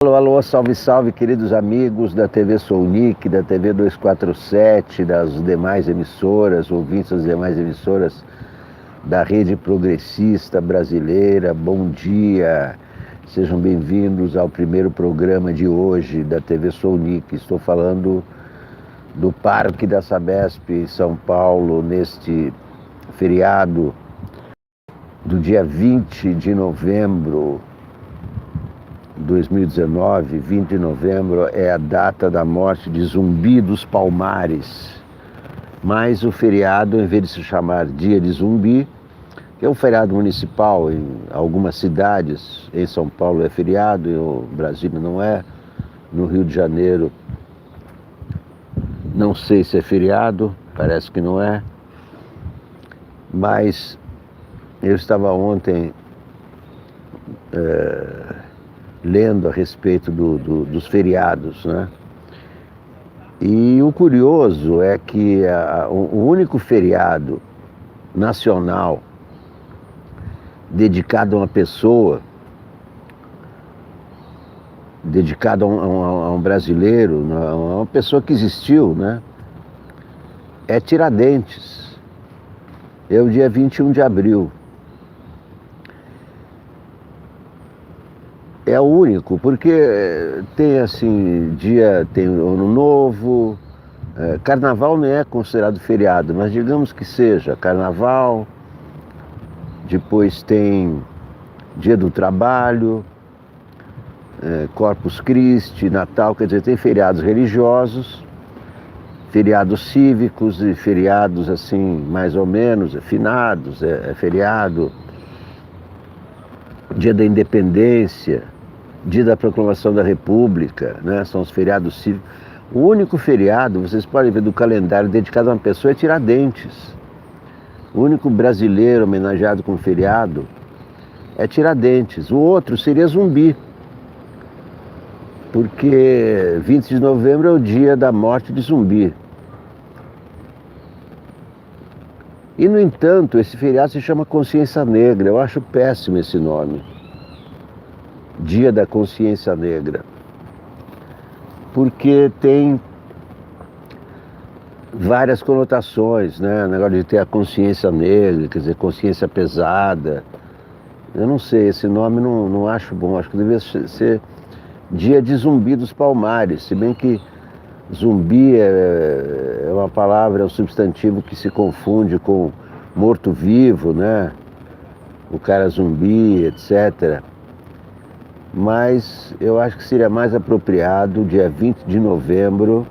Alô, alô, salve, salve, queridos amigos da TV Sounic, da TV 247, das demais emissoras, ouvintes das demais emissoras da rede progressista brasileira. Bom dia, sejam bem-vindos ao primeiro programa de hoje da TV Sounic. Estou falando do Parque da Sabesp em São Paulo, neste feriado do dia 20 de novembro 2019, 20 de novembro é a data da morte de Zumbi dos Palmares. Mas o feriado, em vez de se chamar Dia de Zumbi, que é um feriado municipal em algumas cidades, em São Paulo é feriado, em Brasília não é, no Rio de Janeiro não sei se é feriado, parece que não é, mas eu estava ontem lendo a respeito dos feriados, né? E o curioso é que o único feriado nacional dedicado a uma pessoa, dedicado a um brasileiro, a uma pessoa que existiu, né? É Tiradentes. É o dia 21 de abril. É o único, porque tem assim, tem Ano Novo, Carnaval não é considerado feriado, mas digamos que seja Carnaval, depois tem Dia do Trabalho, Corpus Christi, Natal, quer dizer, tem feriados religiosos, feriados cívicos e feriados assim, mais ou menos, finados, é feriado, Dia da Independência, Dia da Proclamação da República, né? São os feriados cívicos. O único feriado, vocês podem ver do calendário dedicado a uma pessoa é Tiradentes. O único brasileiro homenageado com feriado é Tiradentes. O outro seria Zumbi, porque 20 de novembro é o dia da morte de Zumbi. E, no entanto, esse feriado se chama Consciência Negra. Eu acho péssimo esse nome. Dia da Consciência Negra. Porque tem várias conotações, né? O negócio de ter a consciência negra, quer dizer, consciência pesada. Eu não sei, esse nome não acho bom. Acho que deveria ser Dia de Zumbi dos Palmares. Se bem que zumbi é uma palavra, é um substantivo que se confunde com morto-vivo, né? O cara zumbi, etc. Mas eu acho que seria mais apropriado, dia 20 de novembro,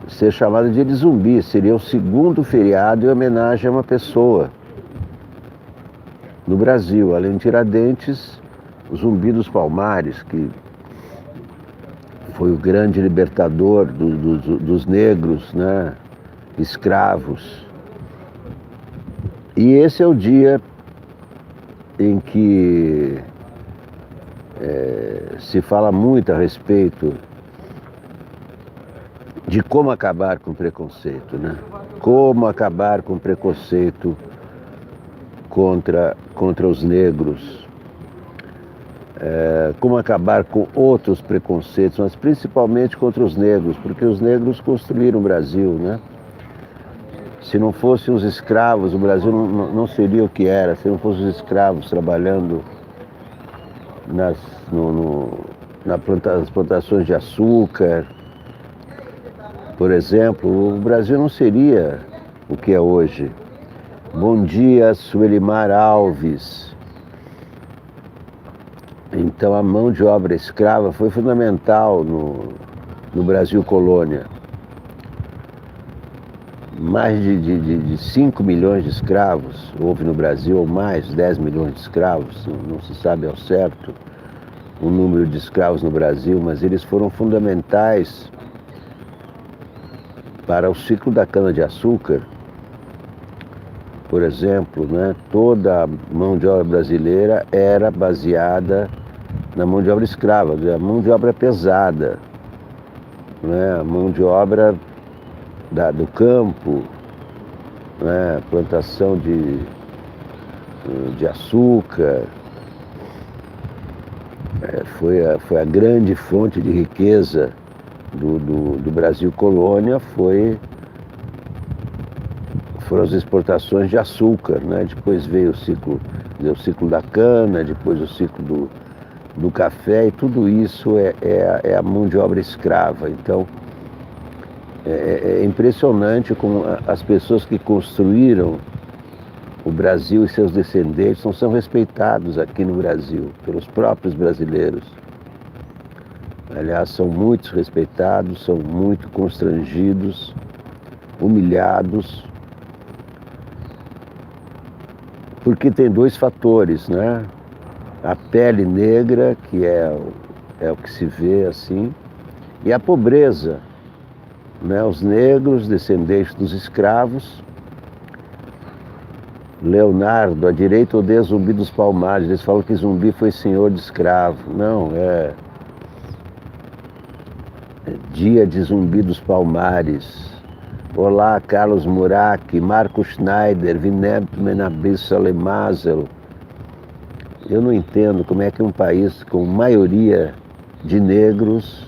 ser chamado Dia de Zumbi. Seria o segundo feriado em homenagem a uma pessoa no Brasil, além de Tiradentes, o Zumbi dos Palmares, que foi o grande libertador dos negros, né, escravos. E esse é o dia em que se fala muito a respeito de como acabar com o preconceito, né? Como acabar com o preconceito contra os negros, como acabar com outros preconceitos, mas principalmente contra os negros, porque os negros construíram o Brasil, né? Se não fossem os escravos, o Brasil não seria o que era. Se não fossem os escravos trabalhando nas plantações de açúcar, por exemplo, o Brasil não seria o que é hoje. Bom dia, Suelimar Alves. Então, a mão de obra escrava foi fundamental no Brasil colônia. Mais de 5 milhões de escravos houve no Brasil, ou mais, 10 milhões de escravos, não se sabe ao certo o número de escravos no Brasil, mas eles foram fundamentais para o ciclo da cana-de-açúcar. Por exemplo, né, toda a mão de obra brasileira era baseada na mão de obra escrava, a mão de obra pesada, né, a mão de obra do campo, né, plantação de açúcar, foi a grande fonte de riqueza do Brasil colônia, foram as exportações de açúcar, né? Depois veio o ciclo da cana, depois o ciclo do café, e tudo isso é a mão de obra escrava. Então, é impressionante como as pessoas que construíram o Brasil e seus descendentes não são respeitados aqui no Brasil, pelos próprios brasileiros. Aliás, são muito respeitados, são muito constrangidos, humilhados, porque tem dois fatores, né? A pele negra, que é o que se vê assim, e a pobreza, né? Os negros, descendentes dos escravos. Leonardo, a direita odeia Zumbi dos Palmares. Eles falam que Zumbi foi senhor de escravo. Não, é dia de Zumbi dos Palmares. Olá, Carlos Murak, Marco Schneider, Vineb Menabis Salemazel. Eu não entendo como é que um país com maioria de negros,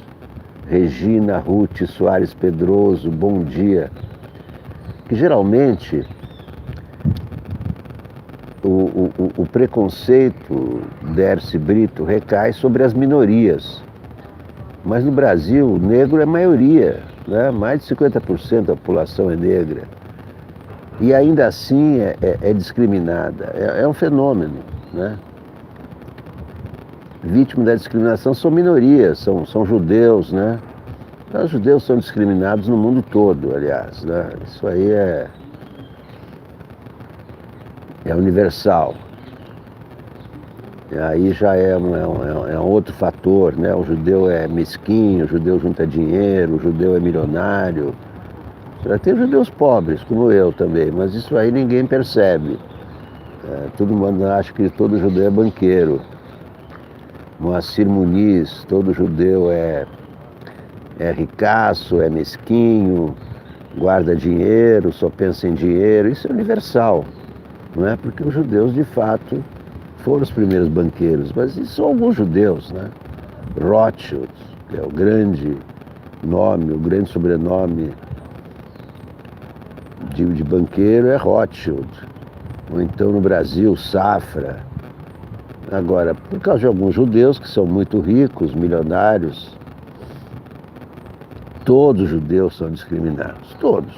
Regina, Ruth, Soares Pedroso, bom dia, que geralmente o preconceito, Dercy Brito, recai sobre as minorias. Mas no Brasil, o negro é maioria, né? Mais de 50% da população é negra. E ainda assim é discriminada. É um fenômeno, né? Vítimas da discriminação são minorias, são judeus, né? Os judeus são discriminados no mundo todo, aliás, né? Isso aí é universal. E aí já é um outro fator, né? O judeu é mesquinho, o judeu junta dinheiro, o judeu é milionário. Já tem judeus pobres, como eu também, mas isso aí ninguém percebe. Todo mundo acha que todo judeu é banqueiro. Moacir Muniz, todo judeu é ricaço, é mesquinho, guarda dinheiro, só pensa em dinheiro. Isso é universal, não é? Porque os judeus, de fato, foram os primeiros banqueiros, mas isso são alguns judeus, né? Rothschild, que é o grande nome, o grande sobrenome de banqueiro é Rothschild. Ou então no Brasil, Safra. Agora, por causa de alguns judeus que são muito ricos, milionários, todos os judeus são discriminados. Todos.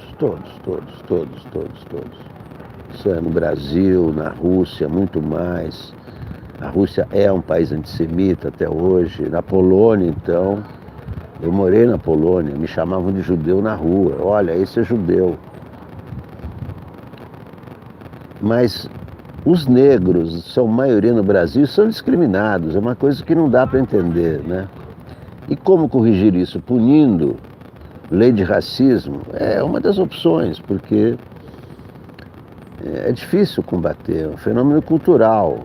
Isso é no Brasil, na Rússia, muito mais. A Rússia é um país antissemita até hoje. Na Polônia, então, eu morei na Polônia, me chamavam de judeu na rua. Olha, esse é judeu. Mas os negros são maioria no Brasil e são discriminados. É uma coisa que não dá para entender, né? E como corrigir isso? Punindo, lei de racismo, é uma das opções, porque é difícil combater, é um fenômeno cultural.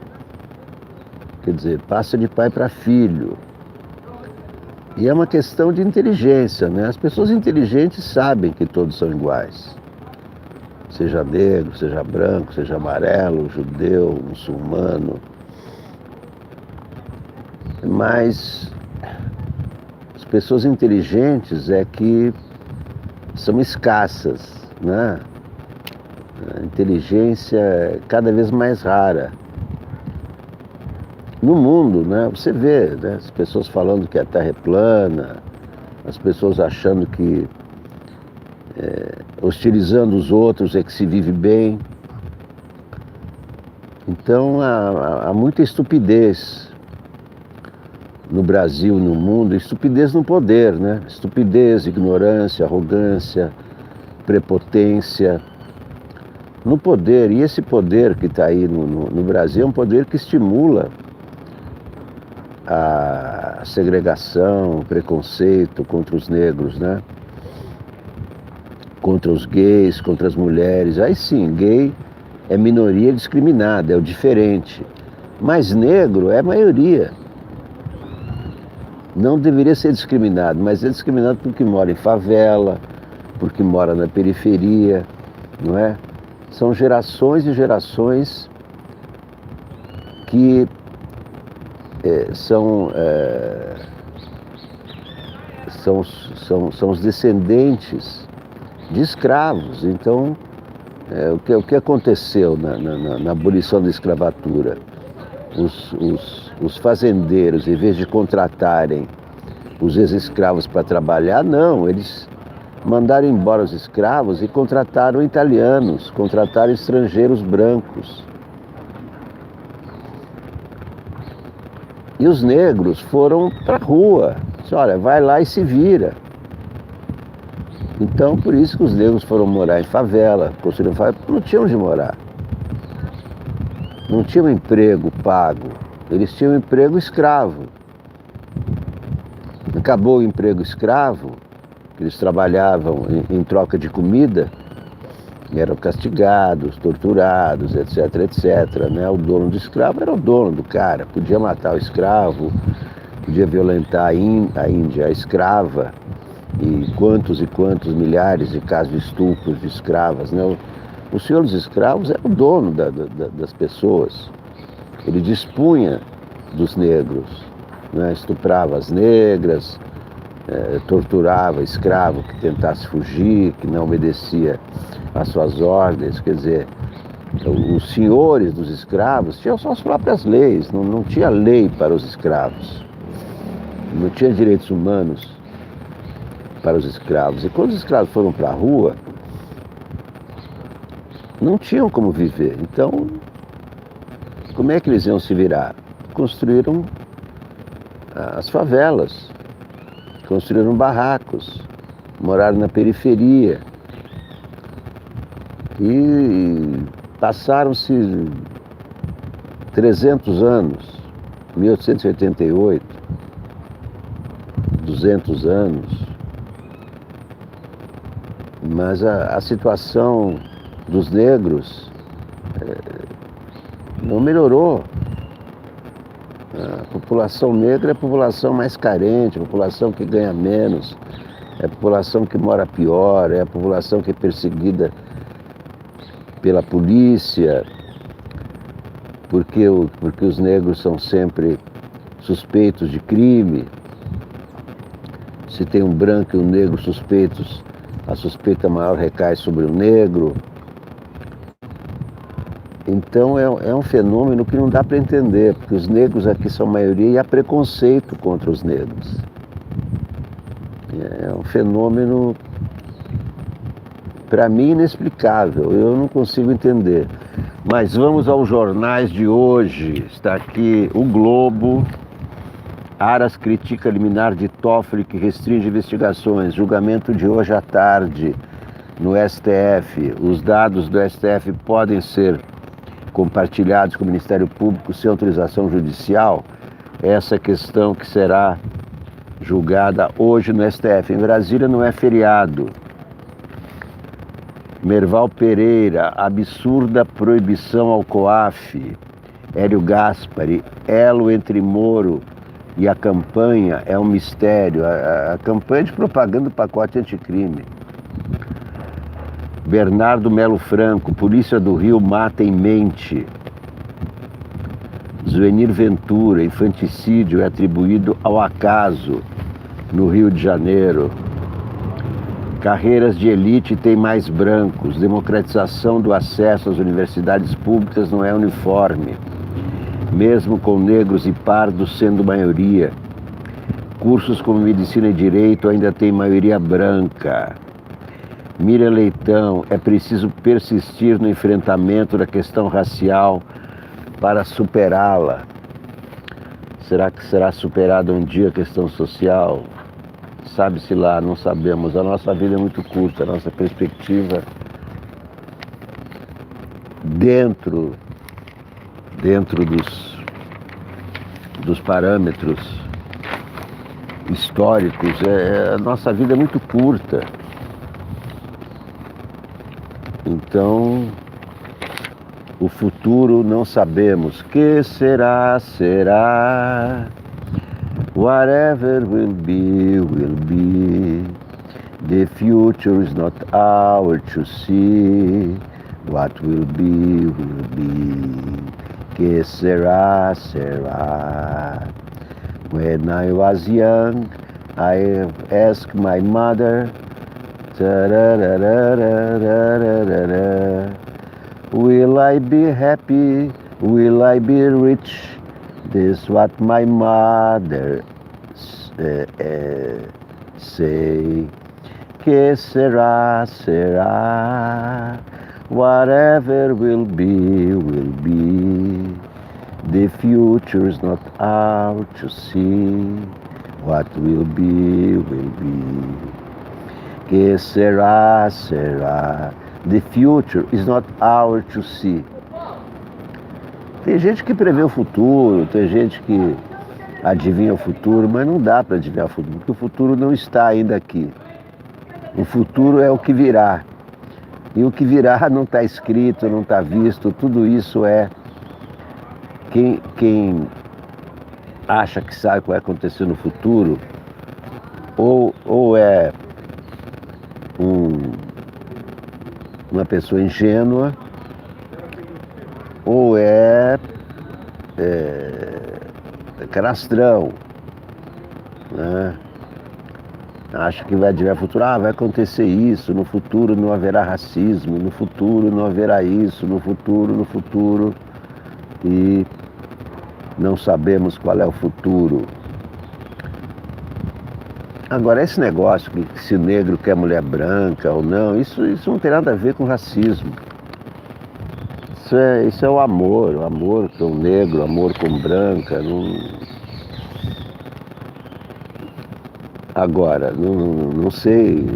Quer dizer, passa de pai para filho. E é uma questão de inteligência, né? As pessoas inteligentes sabem que todos são iguais. Seja negro, seja branco, seja amarelo, judeu, muçulmano. Mas as pessoas inteligentes é que são escassas, né? A inteligência é cada vez mais rara. No mundo, né, você vê, né, as pessoas falando que a Terra é plana, as pessoas achando que hostilizando os outros é que se vive bem. Então há muita estupidez no Brasil, no mundo, estupidez no poder, né? Estupidez, ignorância, arrogância, prepotência no poder. E esse poder que está aí no Brasil é um poder que estimula a segregação, o preconceito contra os negros, né? Contra os gays, contra as mulheres. Aí sim, gay é minoria discriminada, é o diferente. Mas negro é maioria. Não deveria ser discriminado, mas é discriminado porque mora em favela, porque mora na periferia, não é? São gerações e gerações que são os descendentes de escravos. Então, o que aconteceu na abolição da escravatura? Os fazendeiros, em vez de contratarem os ex-escravos para trabalhar, não, eles mandaram embora os escravos e contrataram italianos, contrataram estrangeiros brancos. E os negros foram para a rua. Disse, olha, vai lá e se vira. Então, por isso que os negros foram morar em favela, construíram favela, não tinham onde morar. Não tinham emprego pago, eles tinham emprego escravo. Acabou o emprego escravo, eles trabalhavam em troca de comida, eram castigados, torturados, etc, etc. Né? O dono do escravo era o dono do cara, podia matar o escravo, podia violentar a Índia, a escrava, e quantos milhares de casos de estupros de escravas. Né? O senhor dos escravos era o dono das pessoas, ele dispunha dos negros, né? Estuprava as negras, torturava escravo que tentasse fugir, que não obedecia às suas ordens. Quer dizer, os senhores dos escravos tinham suas próprias leis, não tinha lei para os escravos, não tinha direitos humanos para os escravos. E quando os escravos foram para a rua, não tinham como viver. Então, como é que eles iam se virar? Construíram as favelas, construíram barracos, moraram na periferia. E passaram-se 300 anos, 1888, 200 anos, mas a situação dos negros não melhorou. A população negra é a população mais carente, a população que ganha menos, é a população que mora pior, é a população que é perseguida pela polícia, porque os negros são sempre suspeitos de crime. Se tem um branco e um negro suspeitos, a suspeita maior recai sobre o negro. Então é um fenômeno que não dá para entender, porque os negros aqui são maioria e há preconceito contra os negros. É um fenômeno, para mim, inexplicável, eu não consigo entender. Mas vamos aos jornais de hoje. Está aqui o Globo. Aras critica liminar de Toffoli que restringe investigações. Julgamento de hoje à tarde no STF. Os dados do STF podem ser compartilhados com o Ministério Público sem autorização judicial. Essa questão que será julgada hoje no STF. Em Brasília não é feriado. Merval Pereira, absurda proibição ao COAF. Hélio Gaspari, elo entre Moro e a campanha é um mistério. A campanha de propaganda do pacote anticrime. Bernardo Melo Franco, Polícia do Rio mata em mente. Zuenir Ventura, infanticídio é atribuído ao acaso no Rio de Janeiro. Carreiras de elite têm mais brancos. Democratização do acesso às universidades públicas não é uniforme, mesmo com negros e pardos sendo maioria. Cursos como medicina e direito ainda têm maioria branca. Miriam Leitão, é preciso persistir no enfrentamento da questão racial para superá-la. Será que será superada um dia a questão social? Sabe-se lá, não sabemos. A nossa vida é muito curta, a nossa perspectiva dentro dos parâmetros históricos, a nossa vida é muito curta. Então, o futuro não sabemos. Que será, será. Whatever will be, will be. The future is not ours to see. What will be, will be. Que será, será. When I was young, I asked my mother, will I be happy? Will I be rich? This what my mother say. Que será, será. Whatever will be, will be. The future is not out to see. What will be, will be. Que será, será. The future is not ours to see. Tem gente que prevê o futuro, tem gente que adivinha o futuro, mas não dá para adivinhar o futuro, porque o futuro não está ainda aqui. O futuro é o que virá. E o que virá não está escrito, não está visto, tudo isso é quem acha que sabe o que vai acontecer no futuro, ou é uma pessoa ingênua, ou é canastrão, né? Acha que vai adivinhar o futuro, vai acontecer isso, no futuro não haverá racismo, no futuro não haverá isso, no futuro, e não sabemos qual é o futuro. Agora, esse negócio que se negro quer mulher branca ou não, isso não tem nada a ver com racismo. Isso é o amor com negro, amor com branca. Agora, não sei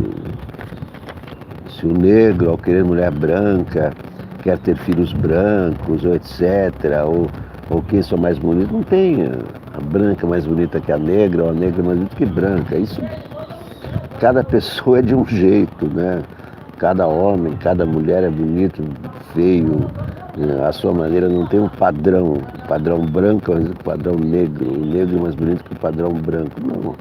se o negro, ao querer mulher branca, quer ter filhos brancos, ou etc., ou quem são mais bonitos. Não tem a branca mais bonita que a negra, ou a negra mais bonita que branca. Isso, cada pessoa é de um jeito, né? Cada homem, cada mulher é bonito, feio, a sua maneira, não tem um padrão branco, padrão negro, o negro é mais bonito que o padrão branco. Não.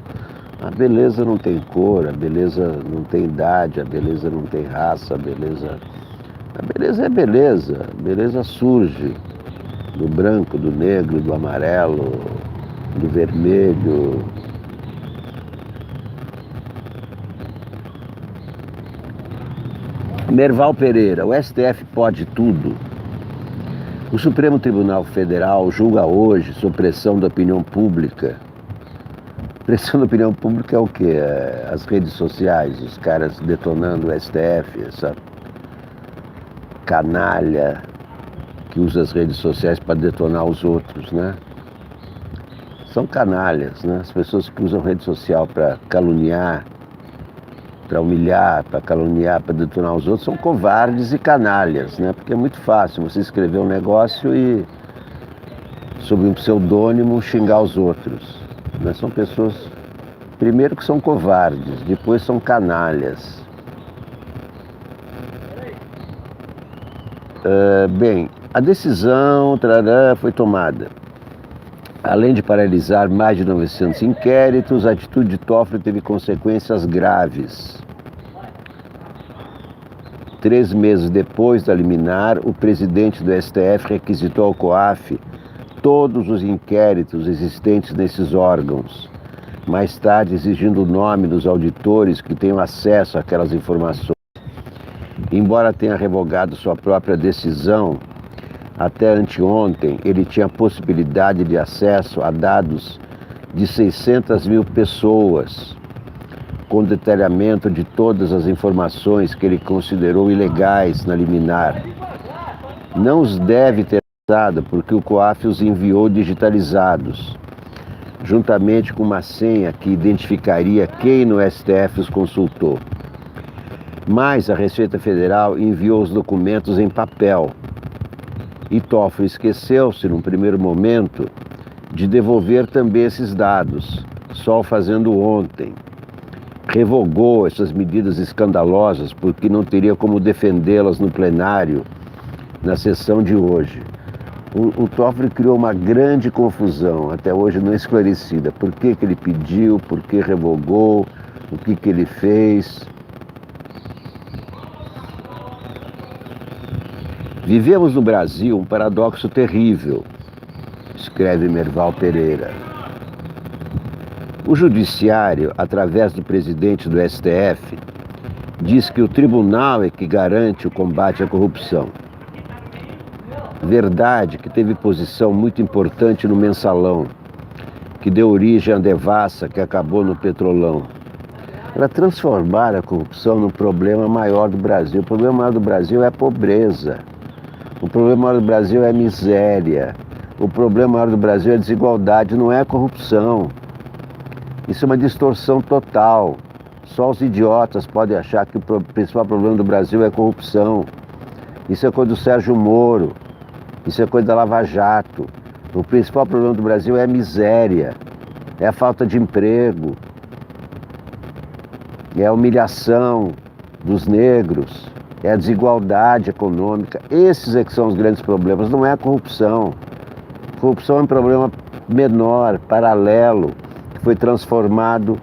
A beleza não tem cor, a beleza não tem idade, a beleza não tem raça, a beleza é beleza. A beleza surge do branco, do negro, do amarelo, do vermelho. Merval Pereira, o STF pode tudo. O Supremo Tribunal Federal julga hoje sob pressão da opinião pública. Pressão da opinião pública é o quê? As redes sociais, os caras detonando o STF, essa canalha que usa as redes sociais para detonar os outros, né? São canalhas, né? As pessoas que usam rede social para caluniar, para humilhar, para caluniar, para detonar os outros, são covardes e canalhas, né? Porque é muito fácil você escrever um negócio e, sob um pseudônimo, xingar os outros. Né? São pessoas, primeiro que são covardes, depois são canalhas. Bem, a decisão foi tomada. Além de paralisar mais de 900 inquéritos, a atitude de Toffoli teve consequências graves. 3 meses depois da liminar, o presidente do STF requisitou ao COAF todos os inquéritos existentes nesses órgãos, mais tarde exigindo o nome dos auditores que tenham acesso àquelas informações. Embora tenha revogado sua própria decisão, até anteontem ele tinha possibilidade de acesso a dados de 600 mil pessoas, com detalhamento de todas as informações que ele considerou ilegais na liminar. Não os deve ter usado porque o COAF os enviou digitalizados, juntamente com uma senha que identificaria quem no STF os consultou. Mas a Receita Federal enviou os documentos em papel. E Toffoli esqueceu-se, num primeiro momento, de devolver também esses dados, só o fazendo ontem. Revogou essas medidas escandalosas porque não teria como defendê-las no plenário na sessão de hoje. O Toffoli criou uma grande confusão, até hoje não esclarecida. Por que ele pediu, por que revogou, o que ele fez. Vivemos no Brasil um paradoxo terrível, escreve Merval Pereira. O Judiciário, através do presidente do STF, diz que o tribunal é que garante o combate à corrupção. Verdade que teve posição muito importante no Mensalão, que deu origem à devassa que acabou no Petrolão. Para transformar a corrupção num problema maior do Brasil. O problema maior do Brasil é a pobreza. O problema maior do Brasil é a miséria. O problema maior do Brasil é a desigualdade, não é a corrupção. Isso é uma distorção total. Só os idiotas podem achar que o principal problema do Brasil é a corrupção. Isso é coisa do Sérgio Moro. Isso é coisa da Lava Jato. O principal problema do Brasil é a miséria. É a falta de emprego. É a humilhação dos negros. É a desigualdade econômica. Esses é que são os grandes problemas, não é a corrupção. A corrupção é um problema menor, paralelo, que foi transformado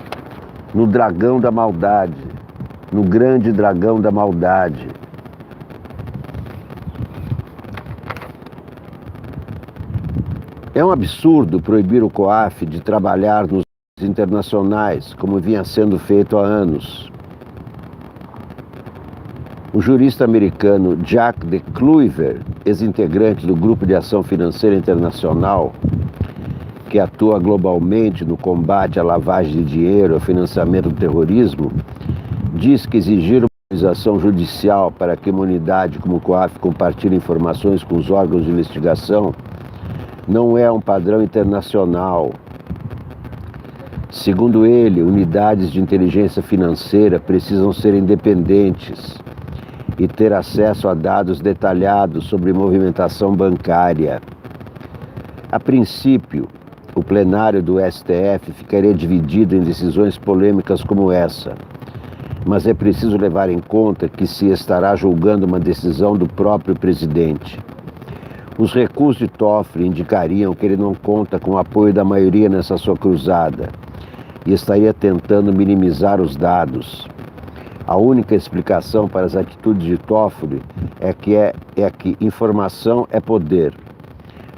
no dragão da maldade, no grande dragão da maldade. É um absurdo proibir o COAF de trabalhar nos internacionais, como vinha sendo feito há anos. O jurista americano Jack de Kluiver, ex-integrante do Grupo de Ação Financeira Internacional, que atua globalmente no combate à lavagem de dinheiro, ao financiamento do terrorismo, diz que exigir uma autorização judicial para que uma unidade como o COAF compartilhe informações com os órgãos de investigação não é um padrão internacional. Segundo ele, unidades de inteligência financeira precisam ser independentes e ter acesso a dados detalhados sobre movimentação bancária. A princípio, o plenário do STF ficaria dividido em decisões polêmicas como essa, mas é preciso levar em conta que se estará julgando uma decisão do próprio presidente. Os recursos de Toffoli indicariam que ele não conta com o apoio da maioria nessa sua cruzada e estaria tentando minimizar os dados. A única explicação para as atitudes de Toffoli é que informação é poder.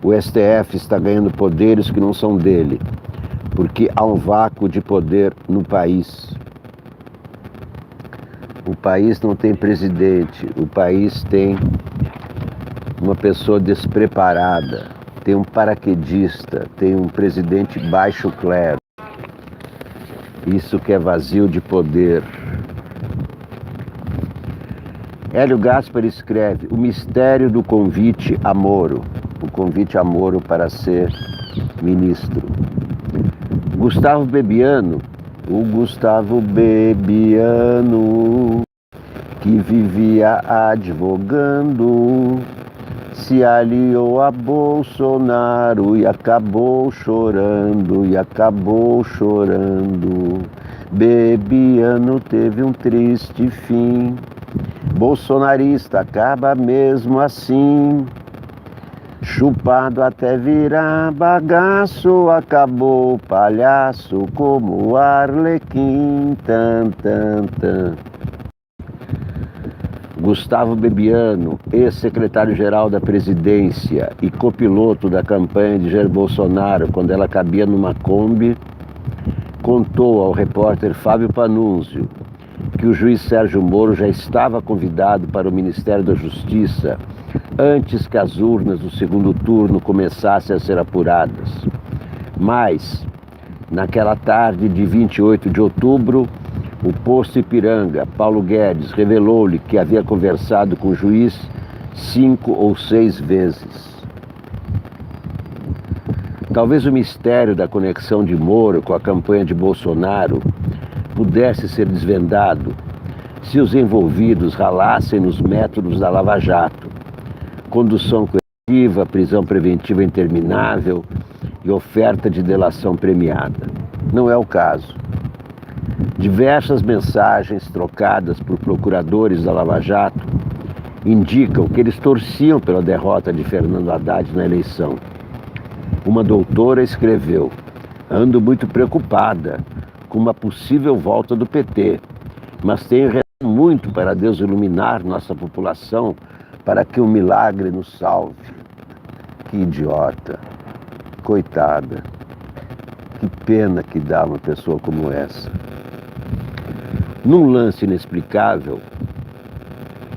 O STF está ganhando poderes que não são dele, porque há um vácuo de poder no país. O país não tem presidente, o país tem uma pessoa despreparada, tem um paraquedista, tem um presidente baixo clero. Isso que é vazio de poder. Hélio Gaspari escreve O Mistério do Convite a Moro, o convite a Moro para ser ministro. Gustavo Bebiano, o Gustavo Bebiano, que vivia advogando, se aliou a Bolsonaro e acabou chorando, Bebiano teve um triste fim. Bolsonarista acaba mesmo assim, chupado até virar bagaço, acabou palhaço como o Arlequim. Tan, tan, tan. Gustavo Bebiano, ex-secretário-geral da presidência e copiloto da campanha de Jair Bolsonaro, quando ela cabia numa Kombi, contou ao repórter Fábio Panunzio que o juiz Sérgio Moro já estava convidado para o Ministério da Justiça antes que as urnas do segundo turno começassem a ser apuradas. Mas, naquela tarde de 28 de outubro, o posto Ipiranga, Paulo Guedes, revelou-lhe que havia conversado com o juiz 5 ou 6 vezes. Talvez o mistério da conexão de Moro com a campanha de Bolsonaro pudesse ser desvendado se os envolvidos ralassem nos métodos da Lava Jato: condução coercitiva, prisão preventiva interminável e oferta de delação premiada. Não é o caso. Diversas mensagens trocadas por procuradores da Lava Jato indicam que eles torciam pela derrota de Fernando Haddad na eleição. Uma doutora escreveu: ando muito preocupada com uma possível volta do PT, mas tenho rezado muito para Deus iluminar nossa população para que o milagre nos salve. Que idiota, coitada, que pena que dá uma pessoa como essa. Num lance inexplicável,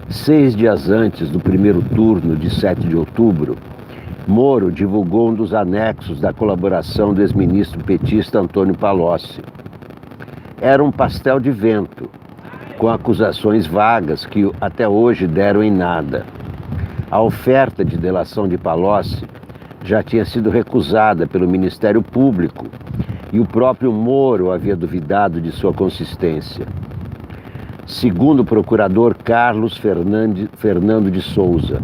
6 dias antes do primeiro turno de 7 de outubro, Moro divulgou um dos anexos da colaboração do ex-ministro petista Antônio Palocci. Era um pastel de vento, com acusações vagas que até hoje deram em nada. A oferta de delação de Palocci já tinha sido recusada pelo Ministério Público e o próprio Moro havia duvidado de sua consistência. Segundo o procurador Carlos Fernando de Souza,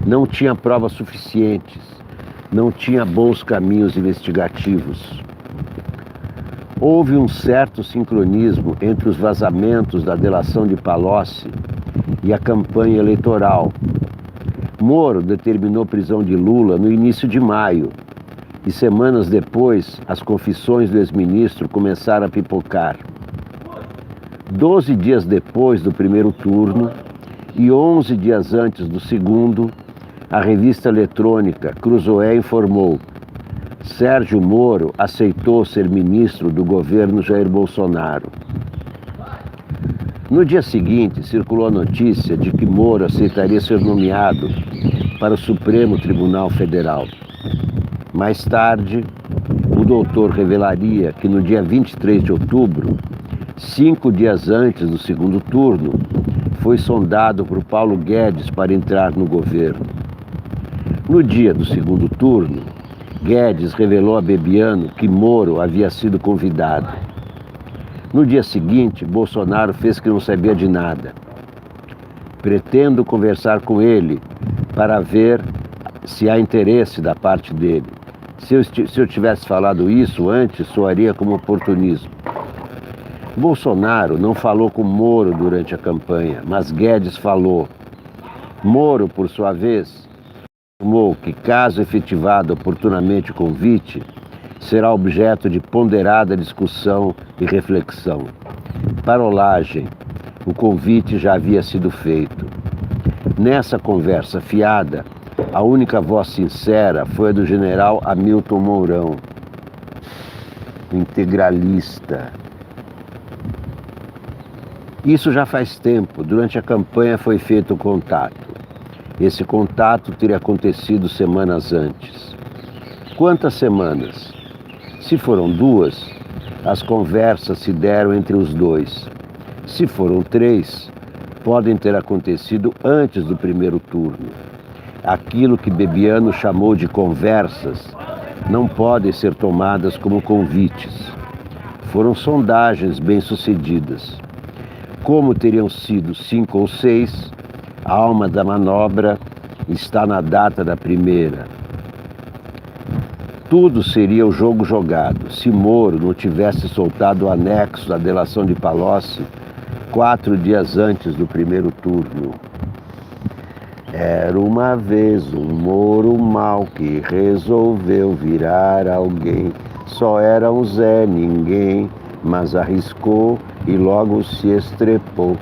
não tinha provas suficientes, não tinha bons caminhos investigativos. Houve um certo sincronismo entre os vazamentos da delação de Palocci e a campanha eleitoral. Moro determinou prisão de Lula no início de maio e semanas depois as confissões do ex-ministro começaram a pipocar. 12 dias depois do primeiro turno e 11 dias antes do segundo, a revista eletrônica Cruzoé informou: Sérgio Moro aceitou ser ministro do governo Jair Bolsonaro. No dia seguinte, circulou a notícia de que Moro aceitaria ser nomeado para o Supremo Tribunal Federal. Mais tarde, o doutor revelaria que no dia 23 de outubro, 5 dias antes do segundo turno, foi sondado por Paulo Guedes para entrar no governo. No dia do segundo turno, Guedes revelou a Bebiano que Moro havia sido convidado. No dia seguinte, Bolsonaro fez que não sabia de nada. Pretendo conversar com ele para ver se há interesse da parte dele. Se eu tivesse falado isso antes, soaria como oportunismo. Bolsonaro não falou com Moro durante a campanha, mas Guedes falou. Moro, por sua vez, afirmou que, caso efetivado oportunamente o convite, será objeto de ponderada discussão e reflexão. Parolagem, o convite já havia sido feito. Nessa conversa fiada, a única voz sincera foi a do general Hamilton Mourão, integralista. Isso já faz tempo, durante a campanha foi feito o contato. Esse contato teria acontecido semanas antes. Quantas semanas? Se foram 2, as conversas se deram entre os dois. Se foram 3, podem ter acontecido antes do primeiro turno. Aquilo que Bebiano chamou de conversas não podem ser tomadas como convites. Foram sondagens bem-sucedidas. Como teriam sido 5 ou 6, a alma da manobra está na data da primeira. Tudo seria o jogo jogado se Moro não tivesse soltado o anexo da delação de Palocci 4 dias antes do primeiro turno. Era uma vez um Moro mau que resolveu virar alguém. Só era um Zé Ninguém, mas arriscou e logo se estrepou.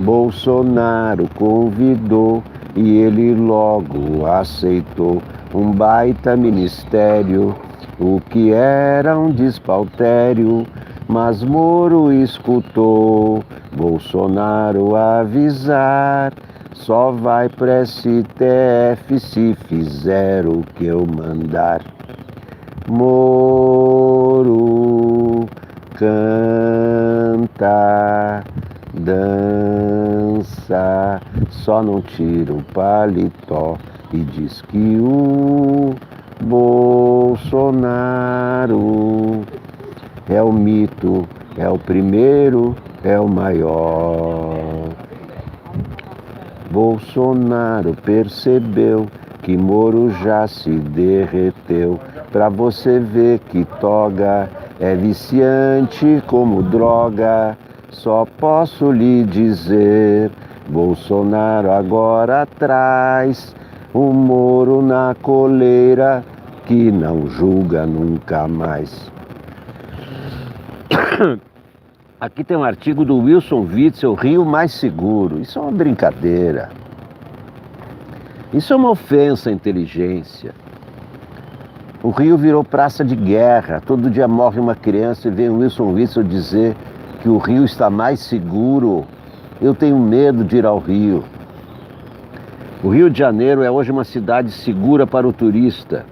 Bolsonaro convidou e ele logo aceitou. Um baita ministério, o que era um despautério, mas Moro escutou Bolsonaro avisar. Só vai pra STF se fizer o que eu mandar. Moro canta, dança, só não tira o paletó e diz que o Bolsonaro é o mito, é o primeiro, é o maior. Bolsonaro percebeu que Moro já se derreteu. Pra você ver que toga é viciante como droga. Só posso lhe dizer, Bolsonaro agora traz um Moro na coleira que não julga nunca mais. Aqui tem um artigo do Wilson Witzel, Rio Mais Seguro. Isso é uma brincadeira. Isso é uma ofensa à inteligência. O Rio virou praça de guerra. Todo dia morre uma criança e vem o Wilson Witzel dizer que o Rio está mais seguro. Eu tenho medo de ir ao Rio. O Rio de Janeiro é hoje uma cidade segura para o turista,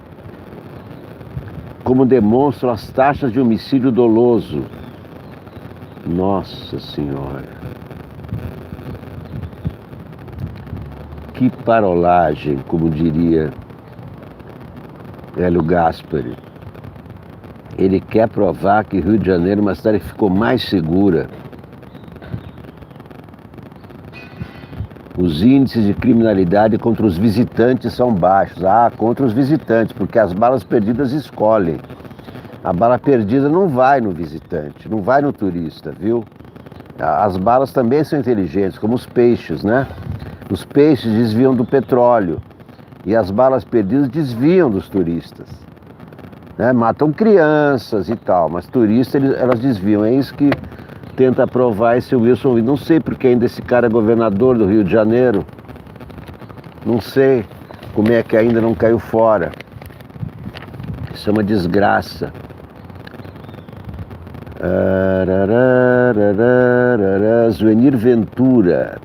como demonstram as taxas de homicídio doloso. Nossa Senhora! Que parolagem, como diria Hélio Gaspari. Ele quer provar que Rio de Janeiro é uma cidade que ficou mais segura. Os índices de criminalidade contra os visitantes são baixos. Ah, contra os visitantes, porque as balas perdidas escolhem. A bala perdida não vai no visitante, não vai no turista, viu? As balas também são inteligentes, como os peixes, né? Os peixes desviam do petróleo e as balas perdidas desviam dos turistas, né? Matam crianças e tal, mas turistas elas desviam. É isso que tenta provar esse Wilson Witzel. Não sei porque ainda esse cara é governador do Rio de Janeiro. Não sei como é que ainda não caiu fora. Isso é uma desgraça. Zuenir Ventura,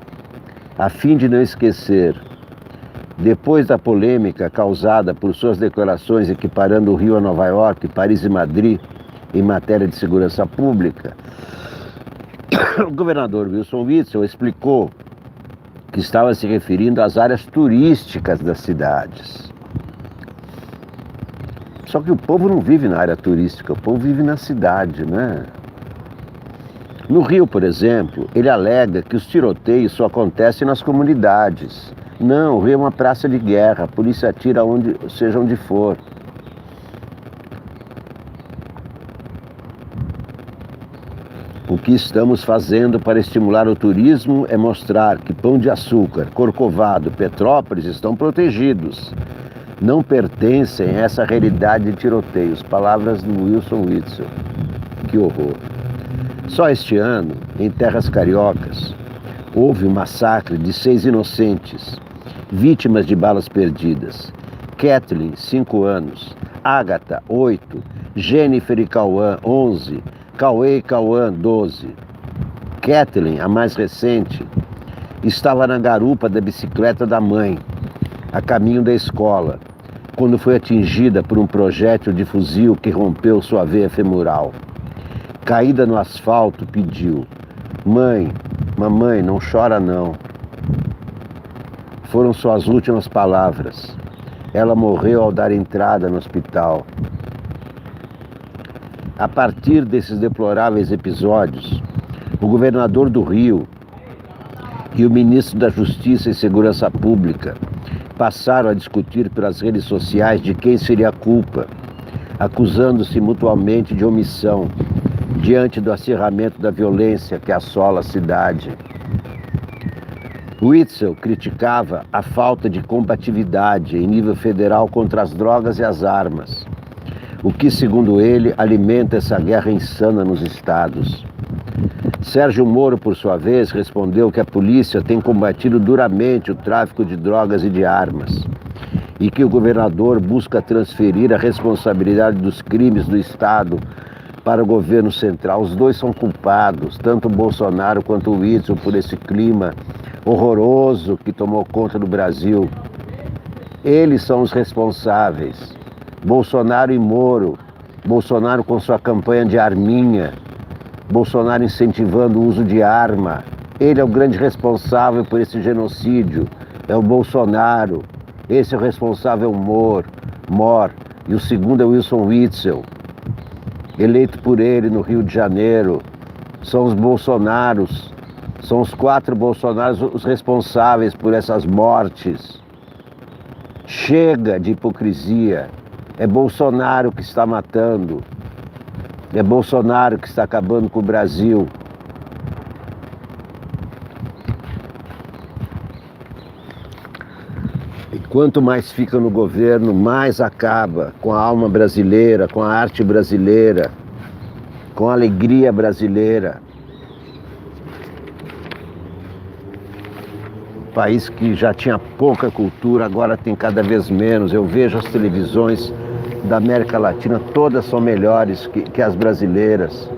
a fim de não esquecer, depois da polêmica causada por suas declarações equiparando o Rio a Nova York, Paris e Madrid em matéria de segurança pública, o governador Wilson Witzel explicou que estava se referindo às áreas turísticas das cidades. Só que o povo não vive na área turística, o povo vive na cidade, né? No Rio, por exemplo, ele alega que os tiroteios só acontecem nas comunidades. Não, o Rio é uma praça de guerra, a polícia atira seja onde for. O que estamos fazendo para estimular o turismo é mostrar que Pão de Açúcar, Corcovado, Petrópolis estão protegidos. Não pertencem a essa realidade de tiroteios. Palavras do Wilson Witzel. Que horror. Só este ano, em terras cariocas, houve um massacre de 6 inocentes, vítimas de balas perdidas. Kathleen, 5 anos. Agatha, 8. Jennifer e Cauã, 11. Cauê e Cauã, 12. Kathleen, a mais recente, estava na garupa da bicicleta da mãe, a caminho da escola, quando foi atingida por um projétil de fuzil que rompeu sua veia femoral. Caída no asfalto, pediu: "Mãe, mamãe, não chora não." Foram suas últimas palavras. Ela morreu ao dar entrada no hospital. A partir desses deploráveis episódios, o governador do Rio e o ministro da Justiça e Segurança Pública passaram a discutir pelas redes sociais de quem seria a culpa, acusando-se mutuamente de omissão diante do acirramento da violência que assola a cidade. Witzel criticava a falta de combatividade em nível federal contra as drogas e as armas, o que, segundo ele, alimenta essa guerra insana nos estados. Sérgio Moro, por sua vez, respondeu que a polícia tem combatido duramente o tráfico de drogas e de armas e que o governador busca transferir a responsabilidade dos crimes do estado para o governo central. Os dois são culpados, tanto o Bolsonaro quanto o Witzel, por esse clima horroroso que tomou conta do Brasil. Eles são os responsáveis. Bolsonaro e Moro. Bolsonaro com sua campanha de arminha. Bolsonaro incentivando o uso de arma. Ele é o grande responsável por esse genocídio. É o Bolsonaro. Esse é o responsável Mor. E o segundo é o Wilson Witzel, eleito por ele no Rio de Janeiro. São os Bolsonaros. São os 4 Bolsonaros os responsáveis por essas mortes. Chega de hipocrisia. É Bolsonaro que está matando. É Bolsonaro que está acabando com o Brasil. E quanto mais fica no governo, mais acaba com a alma brasileira, com a arte brasileira, com a alegria brasileira. país que já tinha pouca cultura, agora tem cada vez menos. Eu vejo as televisões da América Latina, todas são melhores que as brasileiras.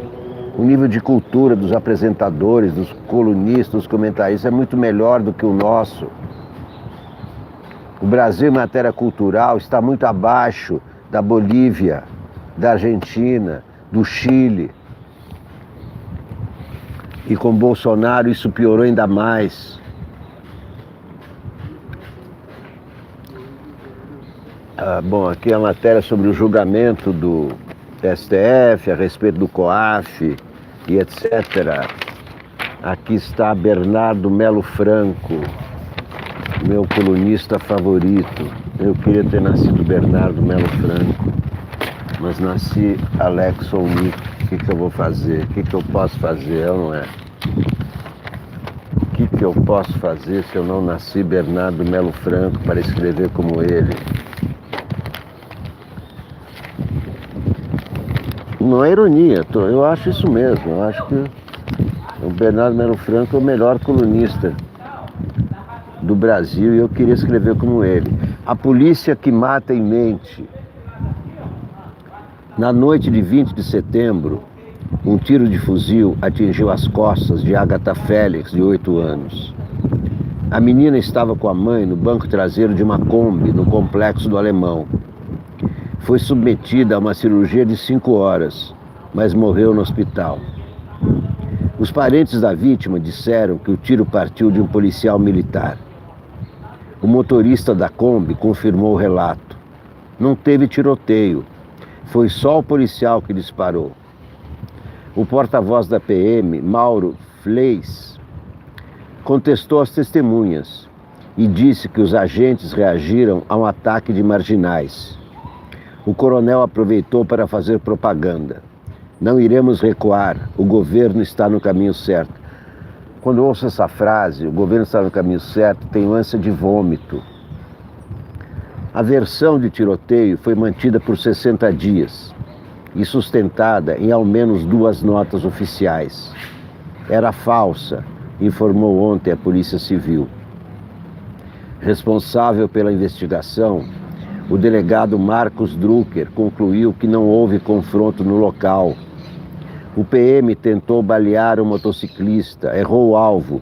O nível de cultura dos apresentadores, dos colunistas, dos comentaristas é muito melhor do que o nosso. O Brasil, em matéria cultural, está muito abaixo da Bolívia, da Argentina, do Chile. E com Bolsonaro isso piorou ainda mais. Bom, aqui é a matéria sobre o julgamento do STF, a respeito do COAF e etc. Aqui está Bernardo Melo Franco, meu colunista favorito. Eu queria ter nascido Bernardo Melo Franco, mas nasci Alex Solnick. O que eu vou fazer? O que eu posso fazer? Não é? O que eu posso fazer se eu não nasci Bernardo Melo Franco para escrever como ele? Não é ironia, eu acho isso mesmo. Eu acho que o Bernardo Melo Franco é o melhor colunista do Brasil e eu queria escrever como ele. A polícia que mata em mente. Na noite de 20 de setembro, um tiro de fuzil atingiu as costas de Agatha Félix, de 8 anos. A menina estava com a mãe no banco traseiro de uma Kombi, no Complexo do Alemão. Foi submetida a uma cirurgia de 5 horas, mas morreu no hospital. Os parentes da vítima disseram que o tiro partiu de um policial militar. O motorista da Kombi confirmou o relato. Não teve tiroteio. Foi só o policial que disparou. O porta-voz da PM, Mauro Fleis, contestou as testemunhas e disse que os agentes reagiram a um ataque de marginais. O coronel aproveitou para fazer propaganda. Não iremos recuar, o governo está no caminho certo. Quando eu ouço essa frase, o governo está no caminho certo, tenho ânsia de vômito. A versão de tiroteio foi mantida por 60 dias e sustentada em ao menos 2 notas oficiais. Era falsa, informou ontem a Polícia Civil. Responsável pela investigação, o delegado Marcos Drucker concluiu que não houve confronto no local. O PM tentou balear o motociclista, errou o alvo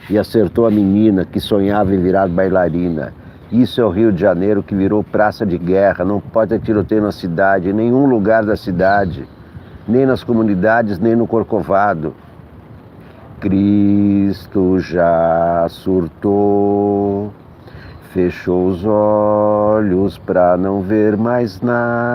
e acertou a menina que sonhava em virar bailarina. Isso é o Rio de Janeiro, que virou praça de guerra. Não pode ter tiroteio na cidade, em nenhum lugar da cidade, nem nas comunidades, nem no Corcovado. Cristo já surtou, fechou os olhos para não ver mais nada.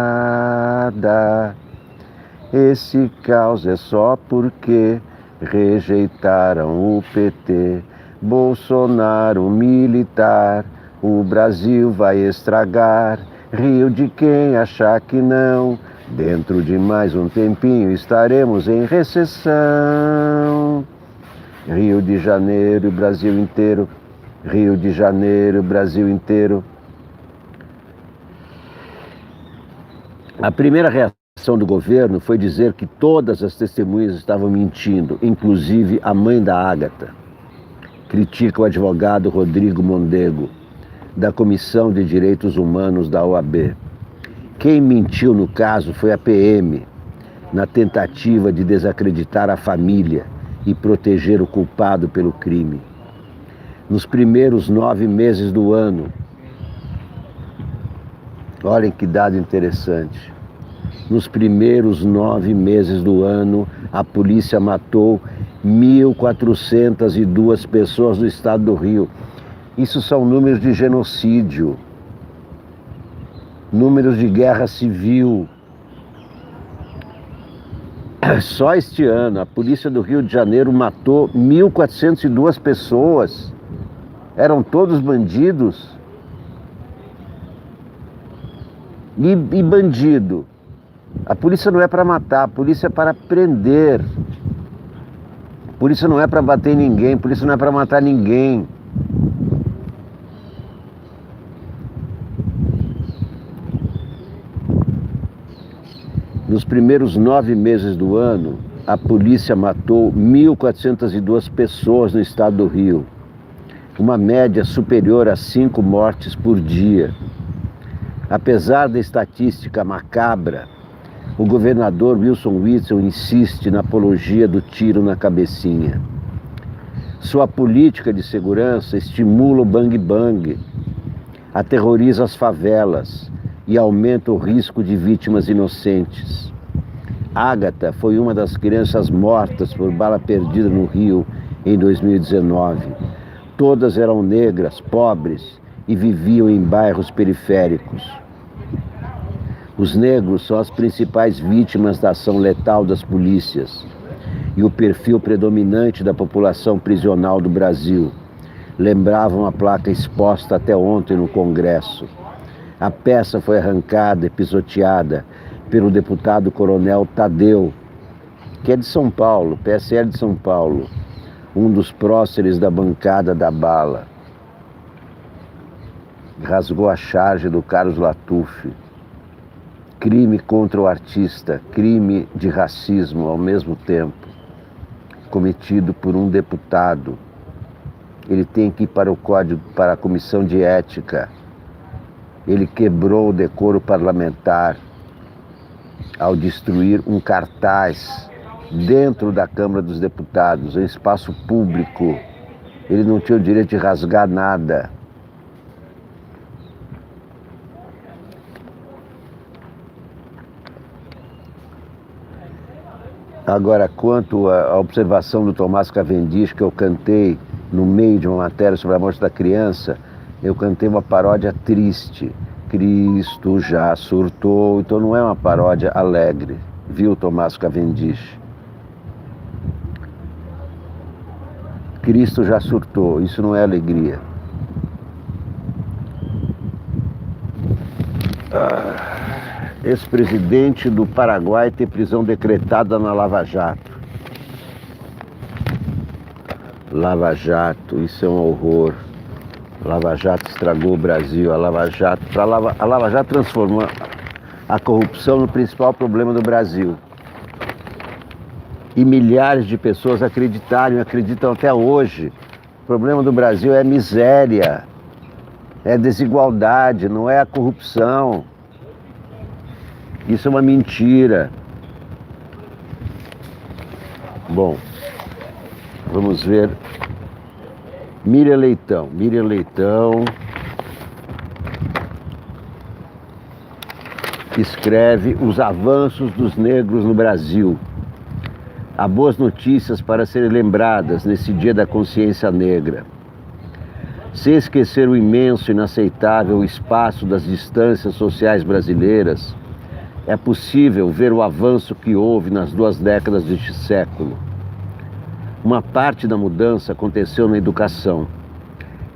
Esse caos é só porque rejeitaram o PT, Bolsonaro militar. O Brasil vai estragar, Rio de quem achar que não. Dentro de mais um tempinho estaremos em recessão. Rio de Janeiro, Brasil inteiro. Rio de Janeiro, Brasil inteiro. A primeira reação do governo foi dizer que todas as testemunhas estavam mentindo, inclusive a mãe da Agatha. Critica o advogado Rodrigo Mondego, da Comissão de Direitos Humanos da OAB. Quem mentiu no caso foi a PM, na tentativa de desacreditar a família e proteger o culpado pelo crime. Nos primeiros 9 meses do ano, olhem que dado interessante, nos primeiros 9 meses do ano, a polícia matou 1.402 pessoas no estado do Rio. Isso são números de genocídio, números de guerra civil. Só este ano, a polícia do Rio de Janeiro matou 1.402 pessoas. Eram todos bandidos. E bandido? A polícia não é para matar, a polícia é para prender. A polícia não é para bater em ninguém, a polícia não é para matar ninguém. Nos primeiros 9 meses do ano, a polícia matou 1.402 pessoas no estado do Rio. uma média superior a 5 mortes por dia. Apesar da estatística macabra, o governador Wilson Witzel insiste na apologia do tiro na cabecinha. Sua política de segurança estimula o bang-bang, aterroriza as favelas e aumenta o risco de vítimas inocentes. Ágata foi uma das crianças mortas por bala perdida no Rio em 2019. Todas eram negras, pobres e viviam em bairros periféricos. Os negros são as principais vítimas da ação letal das polícias e o perfil predominante da população prisional do Brasil. Lembravam a placa exposta até ontem no Congresso. A peça foi arrancada e pisoteada pelo deputado Coronel Tadeu, que é de São Paulo, PSL de São Paulo, um dos próceres da bancada da bala. Rasgou a charge do Carlos Latuf. Crime contra o artista, crime de racismo ao mesmo tempo, cometido por um deputado. Ele tem que ir para o código, para a comissão de ética. Ele quebrou o decoro parlamentar ao destruir um cartaz dentro da Câmara dos Deputados, em espaço público. Ele não tinha o direito de rasgar nada. Agora, quanto à observação do Tomás Cavendish, que eu cantei no meio de uma matéria sobre a morte da criança, eu cantei uma paródia triste. Cristo já surtou. Então não é uma paródia alegre, viu, Tomás Cavendish? Cristo já surtou, isso não é alegria. Ex-presidente do Paraguai tem prisão decretada na Lava Jato. Lava Jato, isso é um horror. Lava Jato estragou o Brasil. A Lava Jato transformou a corrupção no principal problema do Brasil. E milhares de pessoas acreditam até hoje. O problema do Brasil é miséria, é desigualdade, não é a corrupção. Isso é uma mentira. Bom, vamos ver. Miriam Leitão escreve os avanços dos negros no Brasil. Há boas notícias para serem lembradas nesse dia da consciência negra. Sem esquecer o imenso e inaceitável espaço das distâncias sociais brasileiras, é possível ver o avanço que houve nas 2 décadas deste século. Uma parte da mudança aconteceu na educação.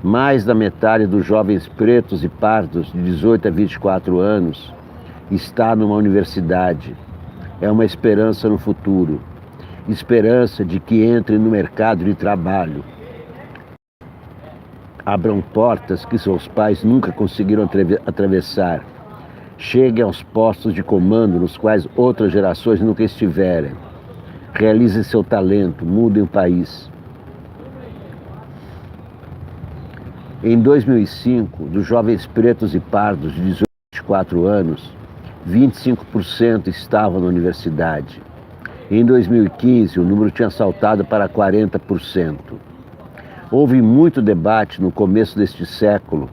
Mais da metade dos jovens pretos e pardos de 18 a 24 anos está numa universidade. É uma esperança no futuro. Esperança de que entrem no mercado de trabalho. Abram portas que seus pais nunca conseguiram atravessar. Cheguem aos postos de comando nos quais outras gerações nunca estiveram. Realizem seu talento, mudem o país. Em 2005, dos jovens pretos e pardos de 18 a 24 anos, 25% estavam na universidade. Em 2015, o número tinha saltado para 40%. Houve muito debate no começo deste século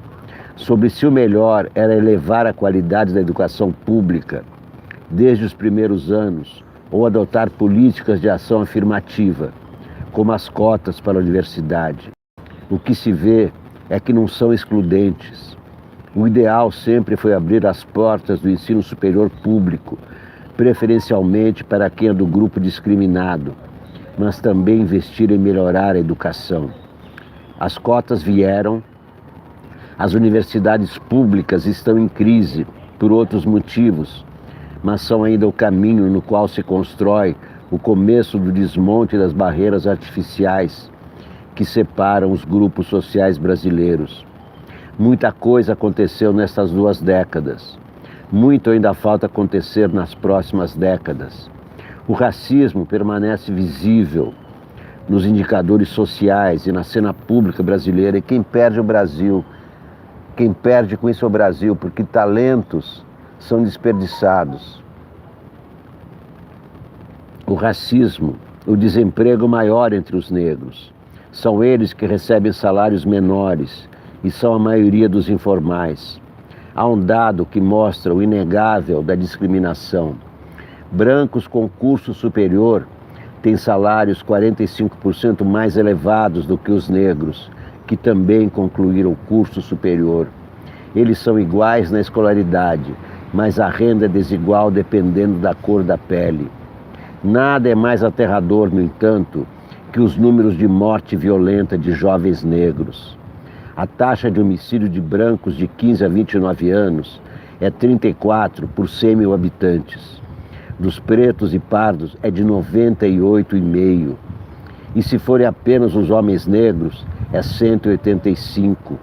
sobre se o melhor era elevar a qualidade da educação pública desde os primeiros anos ou adotar políticas de ação afirmativa, como as cotas para a universidade. O que se vê é que não são excludentes. O ideal sempre foi abrir as portas do ensino superior público, preferencialmente para quem é do grupo discriminado, mas também investir em melhorar a educação. As cotas vieram, as universidades públicas estão em crise por outros motivos, mas são ainda o caminho no qual se constrói o começo do desmonte das barreiras artificiais que separam os grupos sociais brasileiros. Muita coisa aconteceu nessas 2 décadas. Muito ainda falta acontecer nas próximas décadas. O racismo permanece visível. nos indicadores sociais e na cena pública brasileira. E quem perde é o Brasil. Quem perde com isso é o Brasil, porque talentos são desperdiçados. O racismo, o desemprego maior entre os negros. São eles que recebem salários menores e são a maioria dos informais. Há um dado que mostra o inegável da discriminação. Brancos com curso superior têm salários 45% mais elevados do que os negros, que também concluíram o curso superior. Eles são iguais na escolaridade, mas a renda é desigual dependendo da cor da pele. Nada é mais aterrador, no entanto, que os números de morte violenta de jovens negros. A taxa de homicídio de brancos de 15 a 29 anos é 34 por 100 mil habitantes. Dos pretos e pardos é de 98,5. E se forem apenas os homens negros, é 185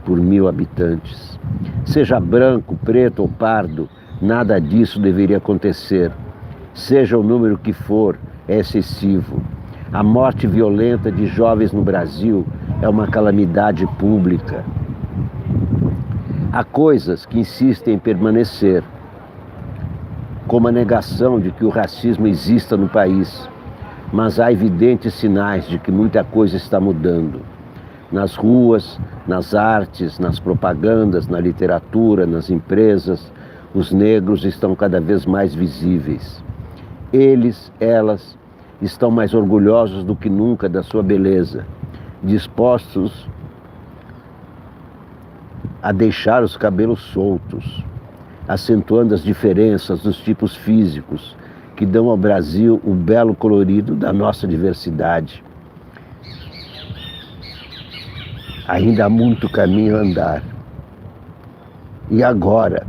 por 1.000 habitantes. Seja branco, preto ou pardo, nada disso deveria acontecer. Seja o número que for, é excessivo. A morte violenta de jovens no Brasil é uma calamidade pública. Há coisas que insistem em permanecer, como a negação de que o racismo exista no país, mas há evidentes sinais de que muita coisa está mudando. Nas ruas, nas artes, nas propagandas, na literatura, nas empresas, os negros estão cada vez mais visíveis. Eles, elas, estão mais orgulhosos do que nunca da sua beleza, dispostos a deixar os cabelos soltos, acentuando as diferenças dos tipos físicos que dão ao Brasil o belo colorido da nossa diversidade. Ainda há muito caminho a andar. E agora,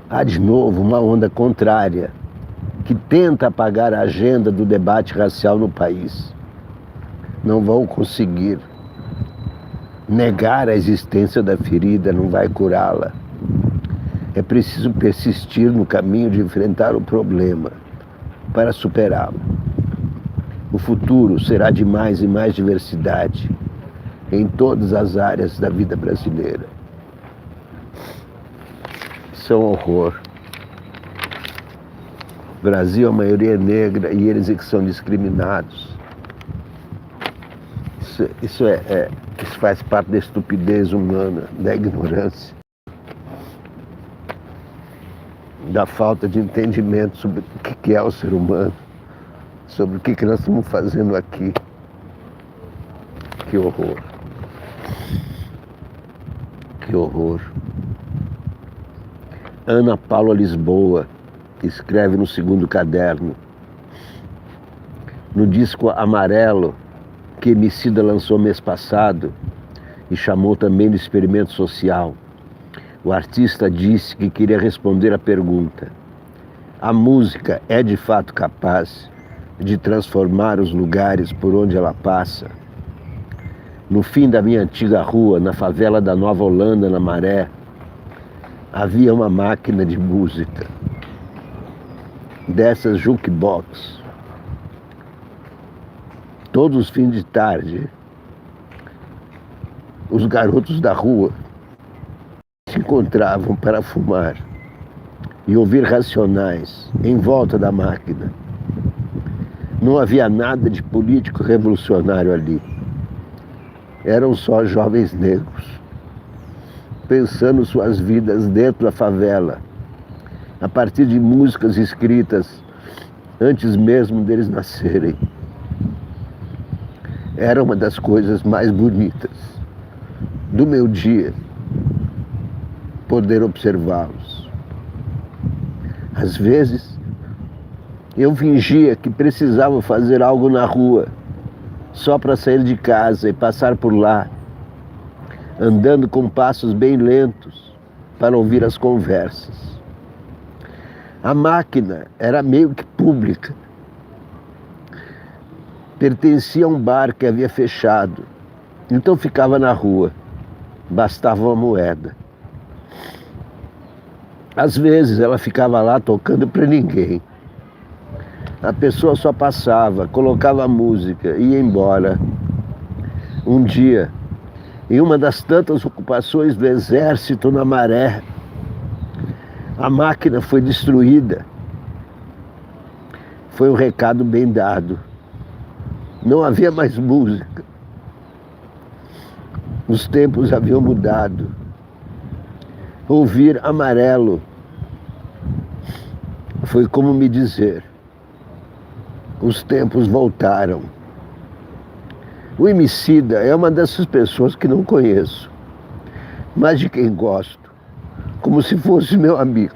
há de novo uma onda contrária que tenta apagar a agenda do debate racial no país. Não vão conseguir. Negar a existência da ferida não vai curá-la. É preciso persistir no caminho de enfrentar o problema para superá-lo. O futuro será de mais e mais diversidade em todas as áreas da vida brasileira. Isso é um horror. O Brasil, a maioria é negra e eles é que são discriminados. Isso faz parte da estupidez humana, da ignorância, da falta de entendimento sobre o que é o ser humano, sobre o que nós estamos fazendo aqui. Que horror. Que horror. Ana Paula Lisboa escreve no segundo caderno. No disco Amarelo, que Emicida lançou mês passado e chamou também de experimento social, o artista disse que queria responder à pergunta: a música é de fato capaz de transformar os lugares por onde ela passa? No fim da minha antiga rua, na favela da Nova Holanda, na Maré, havia uma máquina de música, dessas jukebox. Todos os fins de tarde, os garotos da rua se encontravam para fumar e ouvir Racionais em volta da máquina. Não havia nada de político revolucionário ali. Eram só jovens negros, pensando suas vidas dentro da favela, a partir de músicas escritas antes mesmo deles nascerem. Era uma das coisas mais bonitas do meu dia, poder observá-los. Às vezes, eu fingia que precisava fazer algo na rua, só para sair de casa e passar por lá, andando com passos bem lentos para ouvir as conversas. A máquina era meio que pública. Pertencia a um bar que havia fechado, então ficava na rua, bastava uma moeda. Às vezes ela ficava lá tocando para ninguém. A pessoa só passava, colocava a música e ia embora. Um dia, em uma das tantas ocupações do exército na Maré, a máquina foi destruída. Foi um recado bem dado. Não havia mais música. Os tempos haviam mudado. Ouvir Amarelo foi como me dizer: os tempos voltaram. O Emicida é uma dessas pessoas que não conheço, mas de quem gosto, como se fosse meu amigo.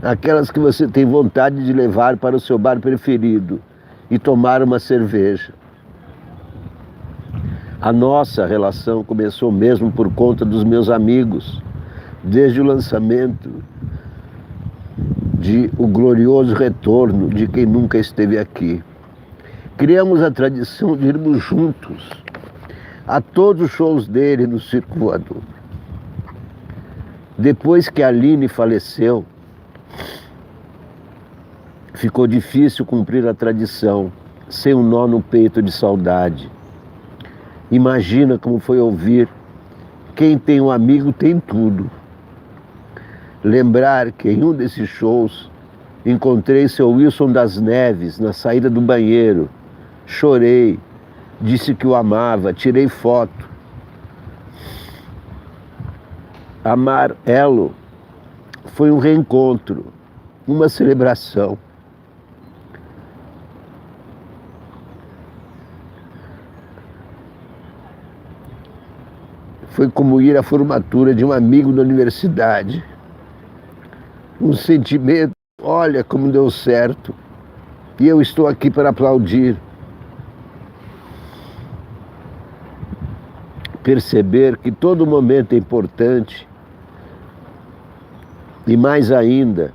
Aquelas que você tem vontade de levar para o seu bar preferido e tomar uma cerveja. A nossa relação começou mesmo por conta dos meus amigos, desde o lançamento de O Glorioso Retorno de Quem Nunca Esteve Aqui. Criamos a tradição de irmos juntos a todos os shows dele no Circo Voador. Depois que a Aline faleceu, ficou difícil cumprir a tradição, sem um nó no peito de saudade. Imagina como foi ouvir Quem tem um amigo tem tudo. Lembrar que em um desses shows encontrei seu Wilson das Neves na saída do banheiro. Chorei, disse que o amava, tirei foto. Amarelo foi um reencontro, uma celebração. Foi como ir à formatura de um amigo da universidade. Um sentimento, olha como deu certo. E eu estou aqui para aplaudir. Perceber que todo momento é importante. E mais ainda,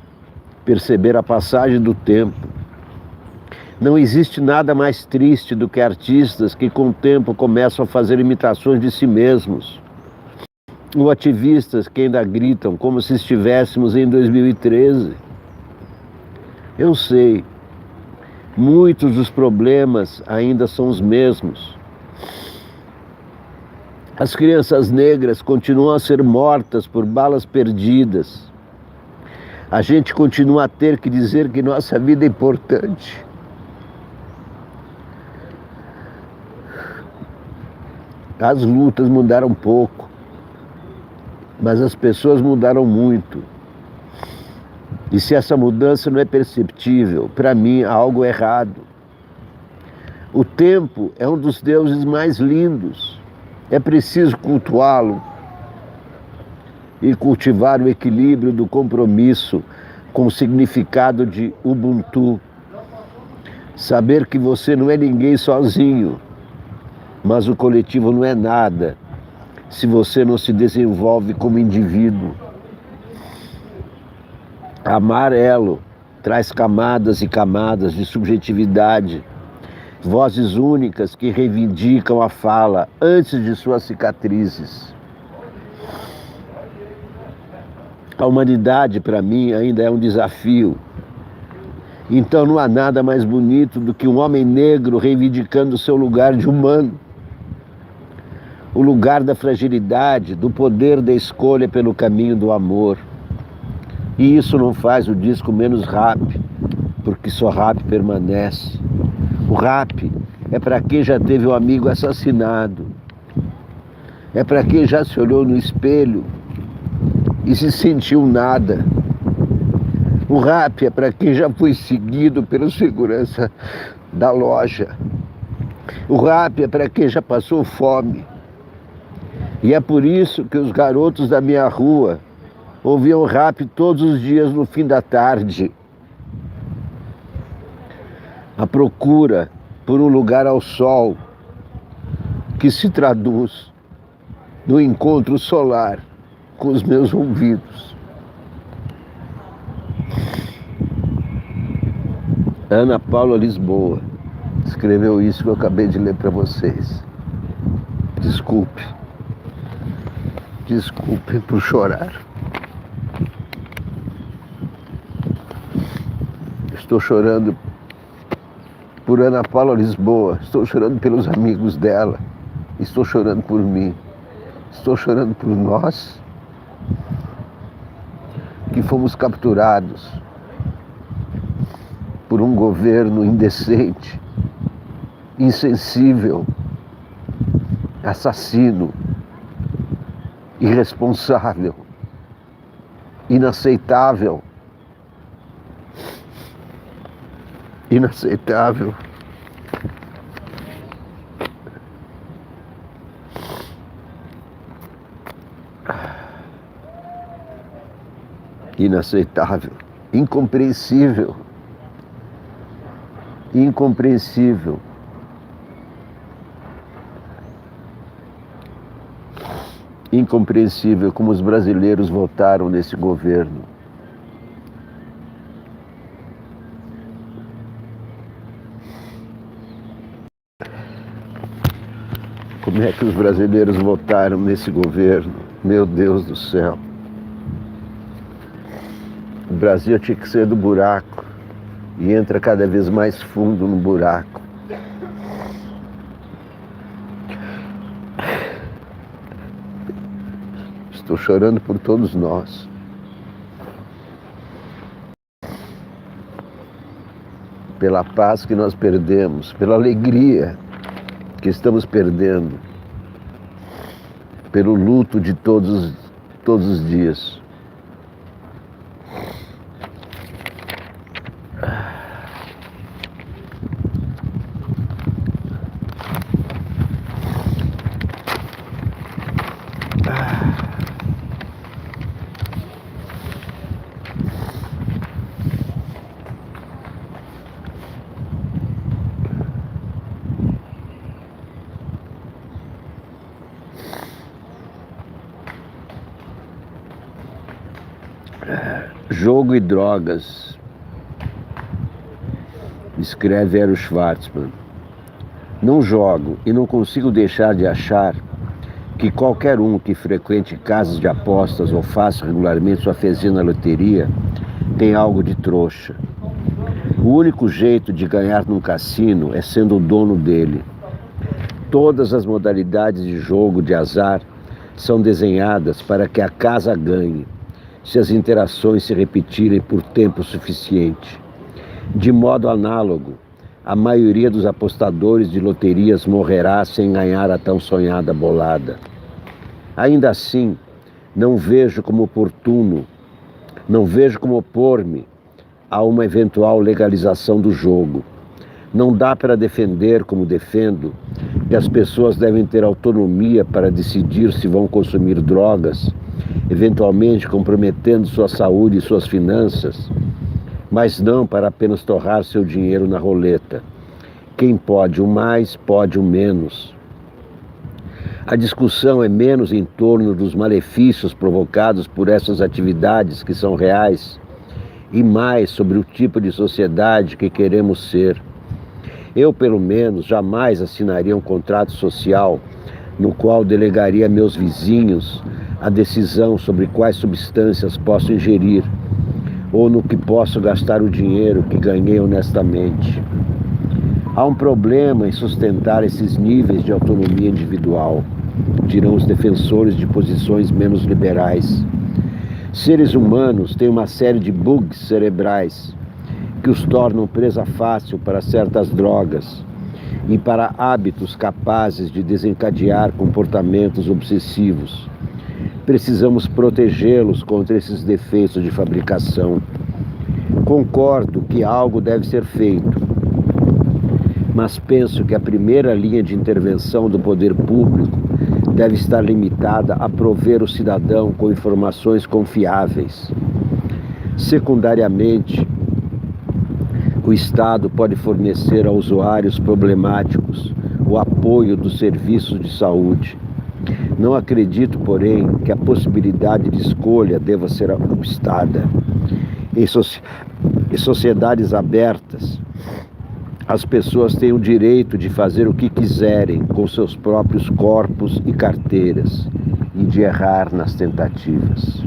perceber a passagem do tempo. Não existe nada mais triste do que artistas que com o tempo começam a fazer imitações de si mesmos. Ou ativistas que ainda gritam como se estivéssemos em 2013. Eu sei, muitos dos problemas ainda são os mesmos. As crianças negras continuam a ser mortas por balas perdidas. A gente continua a ter que dizer que nossa vida é importante. As lutas mudaram pouco, mas as pessoas mudaram muito. E se essa mudança não é perceptível, para mim há algo errado. O tempo é um dos deuses mais lindos. É preciso cultuá-lo e cultivar o equilíbrio do compromisso com o significado de Ubuntu. Saber que você não é ninguém sozinho, mas o coletivo não é nada se você não se desenvolve como indivíduo. Amarelo traz camadas e camadas de subjetividade, vozes únicas que reivindicam a fala antes de suas cicatrizes. A humanidade, para mim, ainda é um desafio. Então não há nada mais bonito do que um homem negro reivindicando o seu lugar de humano. O lugar da fragilidade, do poder da escolha pelo caminho do amor. E isso não faz o disco menos rap, porque só rap permanece. O rap é para quem já teve um amigo assassinado. É para quem já se olhou no espelho e se sentiu nada. O rap é para quem já foi seguido pelo segurança da loja. O rap é para quem já passou fome. E é por isso que os garotos da minha rua ouviam rap todos os dias no fim da tarde. A procura por um lugar ao sol que se traduz no encontro solar com os meus ouvidos. Ana Paula Lisboa escreveu isso que eu acabei de ler para vocês. Desculpe por chorar. Estou chorando por Ana Paula Lisboa, estou chorando pelos amigos dela, estou chorando por mim, estou chorando por nós que fomos capturados por um governo indecente, insensível, assassino, irresponsável, inaceitável. Inaceitável. Inaceitável. Incompreensível. Incompreensível. Incompreensível como os brasileiros votaram nesse governo. Como é que os brasileiros votaram nesse governo? Meu Deus do céu. O Brasil tinha que ser do buraco e entra cada vez mais fundo no buraco. Estou chorando por todos nós. Pela paz que nós perdemos, pela alegria que estamos perdendo, pelo luto de todos os dias. Jogo e drogas, escreve Ero Schwartzman. Não jogo e não consigo deixar de achar que qualquer um que frequente casas de apostas ou faça regularmente sua fezinha na loteria tem algo de trouxa. O único jeito de ganhar num cassino é sendo o dono dele. Todas as modalidades de jogo de azar são desenhadas para que a casa ganhe, se as interações se repetirem por tempo suficiente. De modo análogo, a maioria dos apostadores de loterias morrerá sem ganhar a tão sonhada bolada. Ainda assim, não vejo como oportuno, não vejo como opor-me a uma eventual legalização do jogo. Não dá para defender, como defendo, que as pessoas devem ter autonomia para decidir se vão consumir drogas, eventualmente comprometendo sua saúde e suas finanças, mas não para apenas torrar seu dinheiro na roleta. Quem pode o mais, pode o menos. A discussão é menos em torno dos malefícios provocados por essas atividades que são reais e mais sobre o tipo de sociedade que queremos ser. Eu, pelo menos, jamais assinaria um contrato social no qual delegaria a meus vizinhos a decisão sobre quais substâncias posso ingerir ou no que posso gastar o dinheiro que ganhei honestamente. Há um problema em sustentar esses níveis de autonomia individual, dirão os defensores de posições menos liberais. Seres humanos têm uma série de bugs cerebrais que os tornam presa fácil para certas drogas e para hábitos capazes de desencadear comportamentos obsessivos. Precisamos protegê-los contra esses defeitos de fabricação. Concordo que algo deve ser feito, mas penso que a primeira linha de intervenção do poder público deve estar limitada a prover o cidadão com informações confiáveis. Secundariamente, o Estado pode fornecer a usuários problemáticos o apoio dos serviços de saúde. Não acredito, porém, que a possibilidade de escolha deva ser obstada. Em sociedades abertas, as pessoas têm o direito de fazer o que quiserem com seus próprios corpos e carteiras e de errar nas tentativas.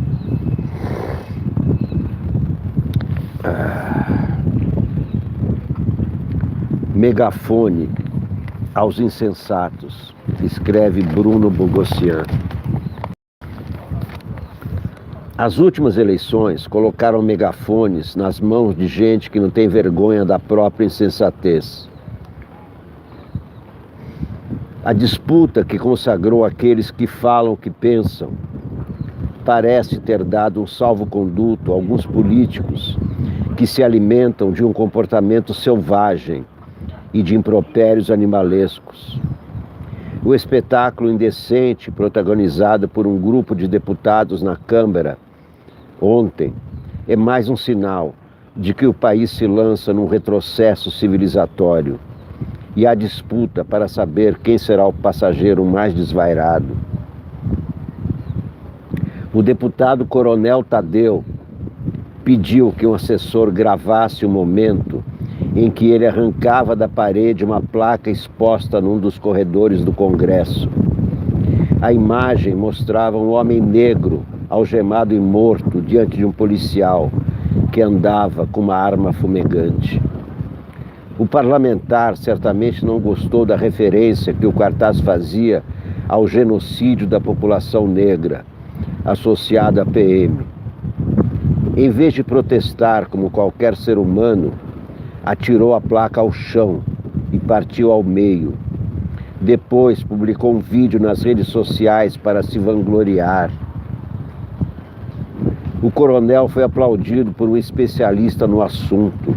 Megafone aos insensatos, escreve Bruno Bogossian. As últimas eleições colocaram megafones nas mãos de gente que não tem vergonha da própria insensatez. A disputa que consagrou aqueles que falam o que pensam parece ter dado um salvo-conduto a alguns políticos que se alimentam de um comportamento selvagem e de impropérios animalescos. O espetáculo indecente protagonizado por um grupo de deputados na Câmara ontem é mais um sinal de que o país se lança num retrocesso civilizatório e há disputa para saber quem será o passageiro mais desvairado. O deputado Coronel Tadeu pediu que um assessor gravasse o momento em que ele arrancava da parede uma placa exposta num dos corredores do Congresso. A imagem mostrava um homem negro algemado e morto diante de um policial que andava com uma arma fumegante. O parlamentar certamente não gostou da referência que o cartaz fazia ao genocídio da população negra, associado à PM. Em vez de protestar como qualquer ser humano, atirou a placa ao chão e partiu ao meio. Depois publicou um vídeo nas redes sociais para se vangloriar. O coronel foi aplaudido por um especialista no assunto,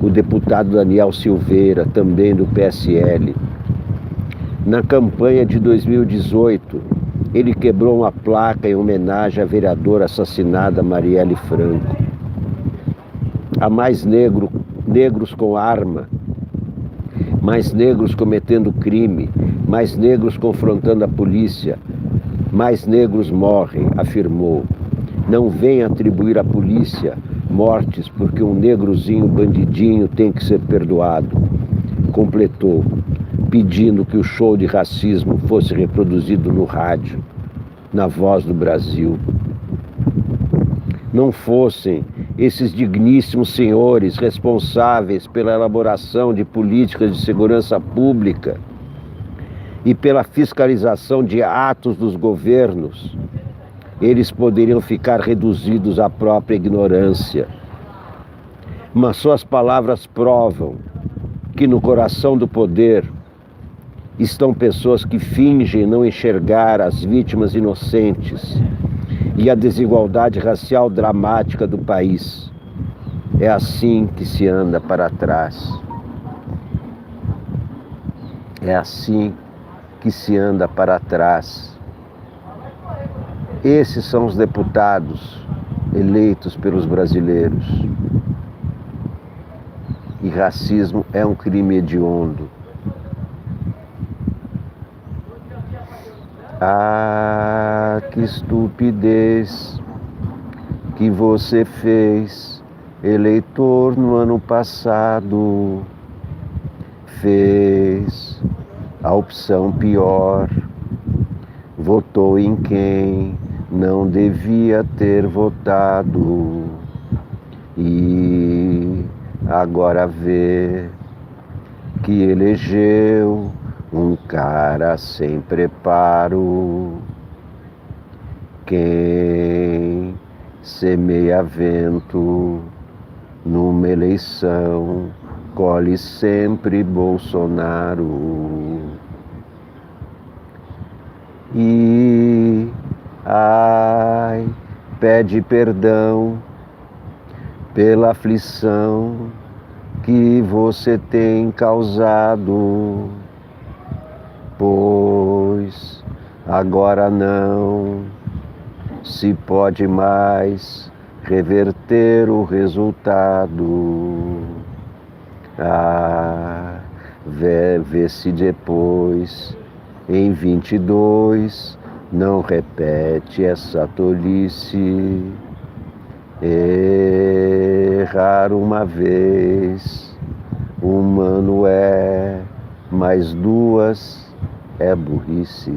o deputado Daniel Silveira, também do PSL. Na campanha de 2018, ele quebrou uma placa em homenagem à vereadora assassinada Marielle Franco. Há mais negros com arma, mais negros cometendo crime, mais negros confrontando a polícia, mais negros morrem, afirmou. Não venha atribuir à polícia mortes porque um negrozinho bandidinho tem que ser perdoado, completou, pedindo que o show de racismo fosse reproduzido no rádio, na Voz do Brasil. Não fossem esses digníssimos senhores responsáveis pela elaboração de políticas de segurança pública e pela fiscalização de atos dos governos, eles poderiam ficar reduzidos à própria ignorância. Mas suas palavras provam que no coração do poder estão pessoas que fingem não enxergar as vítimas inocentes e a desigualdade racial dramática do país. É assim que se anda para trás. É assim que se anda para trás. Esses são os deputados eleitos pelos brasileiros. E racismo é um crime hediondo. Ah, que estupidez que você fez, eleitor, no ano passado. Fez a opção pior, votou em quem não devia ter votado e agora vê que elegeu um cara sem preparo. Quem semeia vento numa eleição colhe sempre Bolsonaro. E ai, pede perdão pela aflição que você tem causado, pois agora não se pode mais reverter o resultado. Ah, vê se depois, em 22, não repete essa tolice. Errar uma vez, humano é, mas duas é burrice.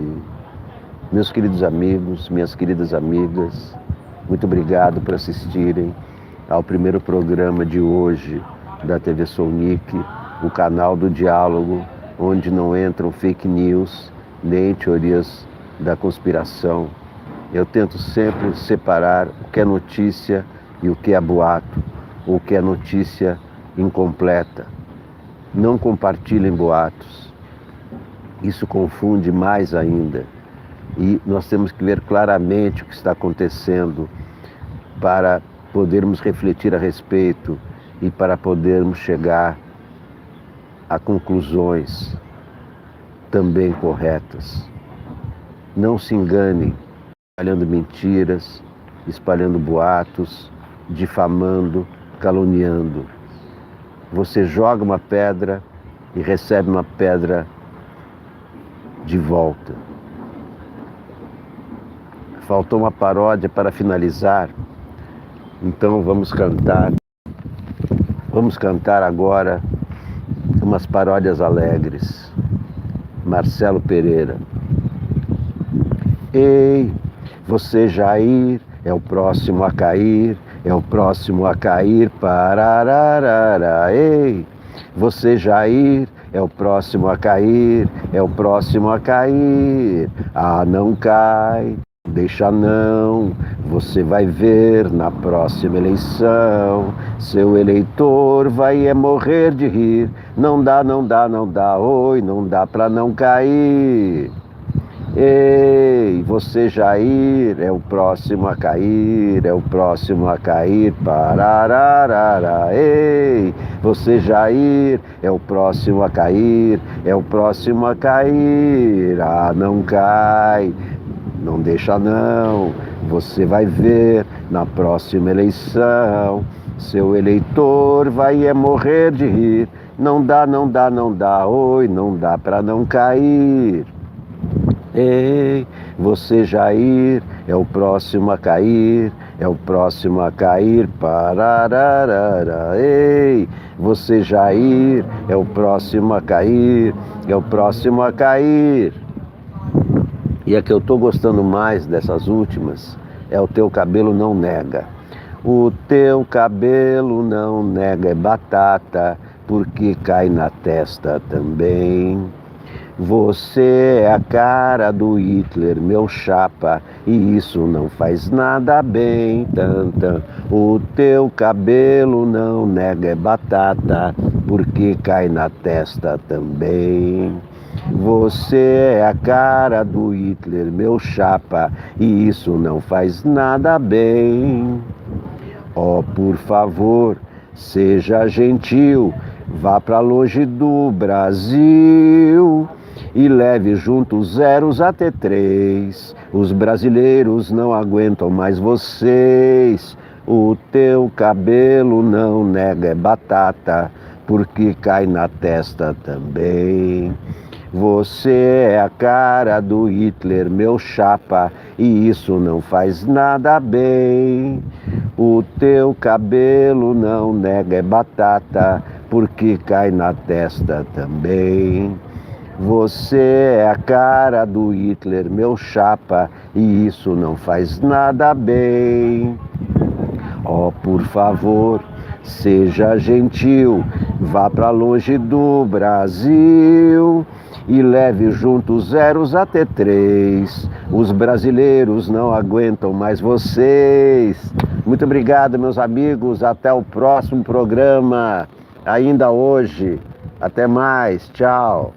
Meus queridos amigos, minhas queridas amigas, muito obrigado por assistirem ao primeiro programa de hoje da TV Sounic, o canal do diálogo, onde não entram fake news, nem teorias da conspiração. Eu tento sempre separar o que é notícia e o que é boato, ou o que é notícia incompleta. Não compartilhem boatos. Isso confunde mais ainda. E nós temos que ver claramente o que está acontecendo para podermos refletir a respeito e para podermos chegar a conclusões também corretas. Não se enganem, espalhando mentiras, espalhando boatos, difamando, caluniando. Você joga uma pedra e recebe uma pedra de volta. Faltou uma paródia para finalizar, então vamos cantar. Vamos cantar agora umas paródias alegres. Marcelo Pereira. Ei, você Jair, é o próximo a cair, é o próximo a cair, parararara. Ei, você Jair, é o próximo a cair, é o próximo a cair. Ah, não cai, deixa não, você vai ver na próxima eleição. Seu eleitor vai morrer de rir. Não dá, não dá, não dá, oi, não dá pra não cair. Ei, você Jair, é o próximo a cair, é o próximo a cair, parararara. Ei, você Jair, é o próximo a cair, é o próximo a cair. Ah, não cai, não deixa não, você vai ver na próxima eleição. Seu eleitor vai morrer de rir. Não dá, não dá, não dá, oi, não dá pra não cair. Ei, você Jair, é o próximo a cair, é o próximo a cair, parararara. Ei, você Jair, é o próximo a cair, é o próximo a cair. E a que eu estou gostando mais dessas últimas é o teu cabelo não nega. O teu cabelo não nega é batata, porque cai na testa também. Você é a cara do Hitler, meu chapa, e isso não faz nada bem, tanta. O teu cabelo não nega é batata, porque cai na testa também. Você é a cara do Hitler, meu chapa, e isso não faz nada bem. Oh, por favor, seja gentil, vá pra longe do Brasil e leve junto os zeros até 3. Os brasileiros não aguentam mais vocês. O teu cabelo não nega é batata, porque cai na testa também. Você é a cara do Hitler, meu chapa, e isso não faz nada bem. O teu cabelo não nega é batata, porque cai na testa também. Você é a cara do Hitler, meu chapa, e isso não faz nada bem. Oh, por favor, seja gentil, vá pra longe do Brasil e leve junto os zeros até 3. Os brasileiros não aguentam mais vocês. Muito obrigado, meus amigos. Até o próximo programa, ainda hoje. Até mais. Tchau.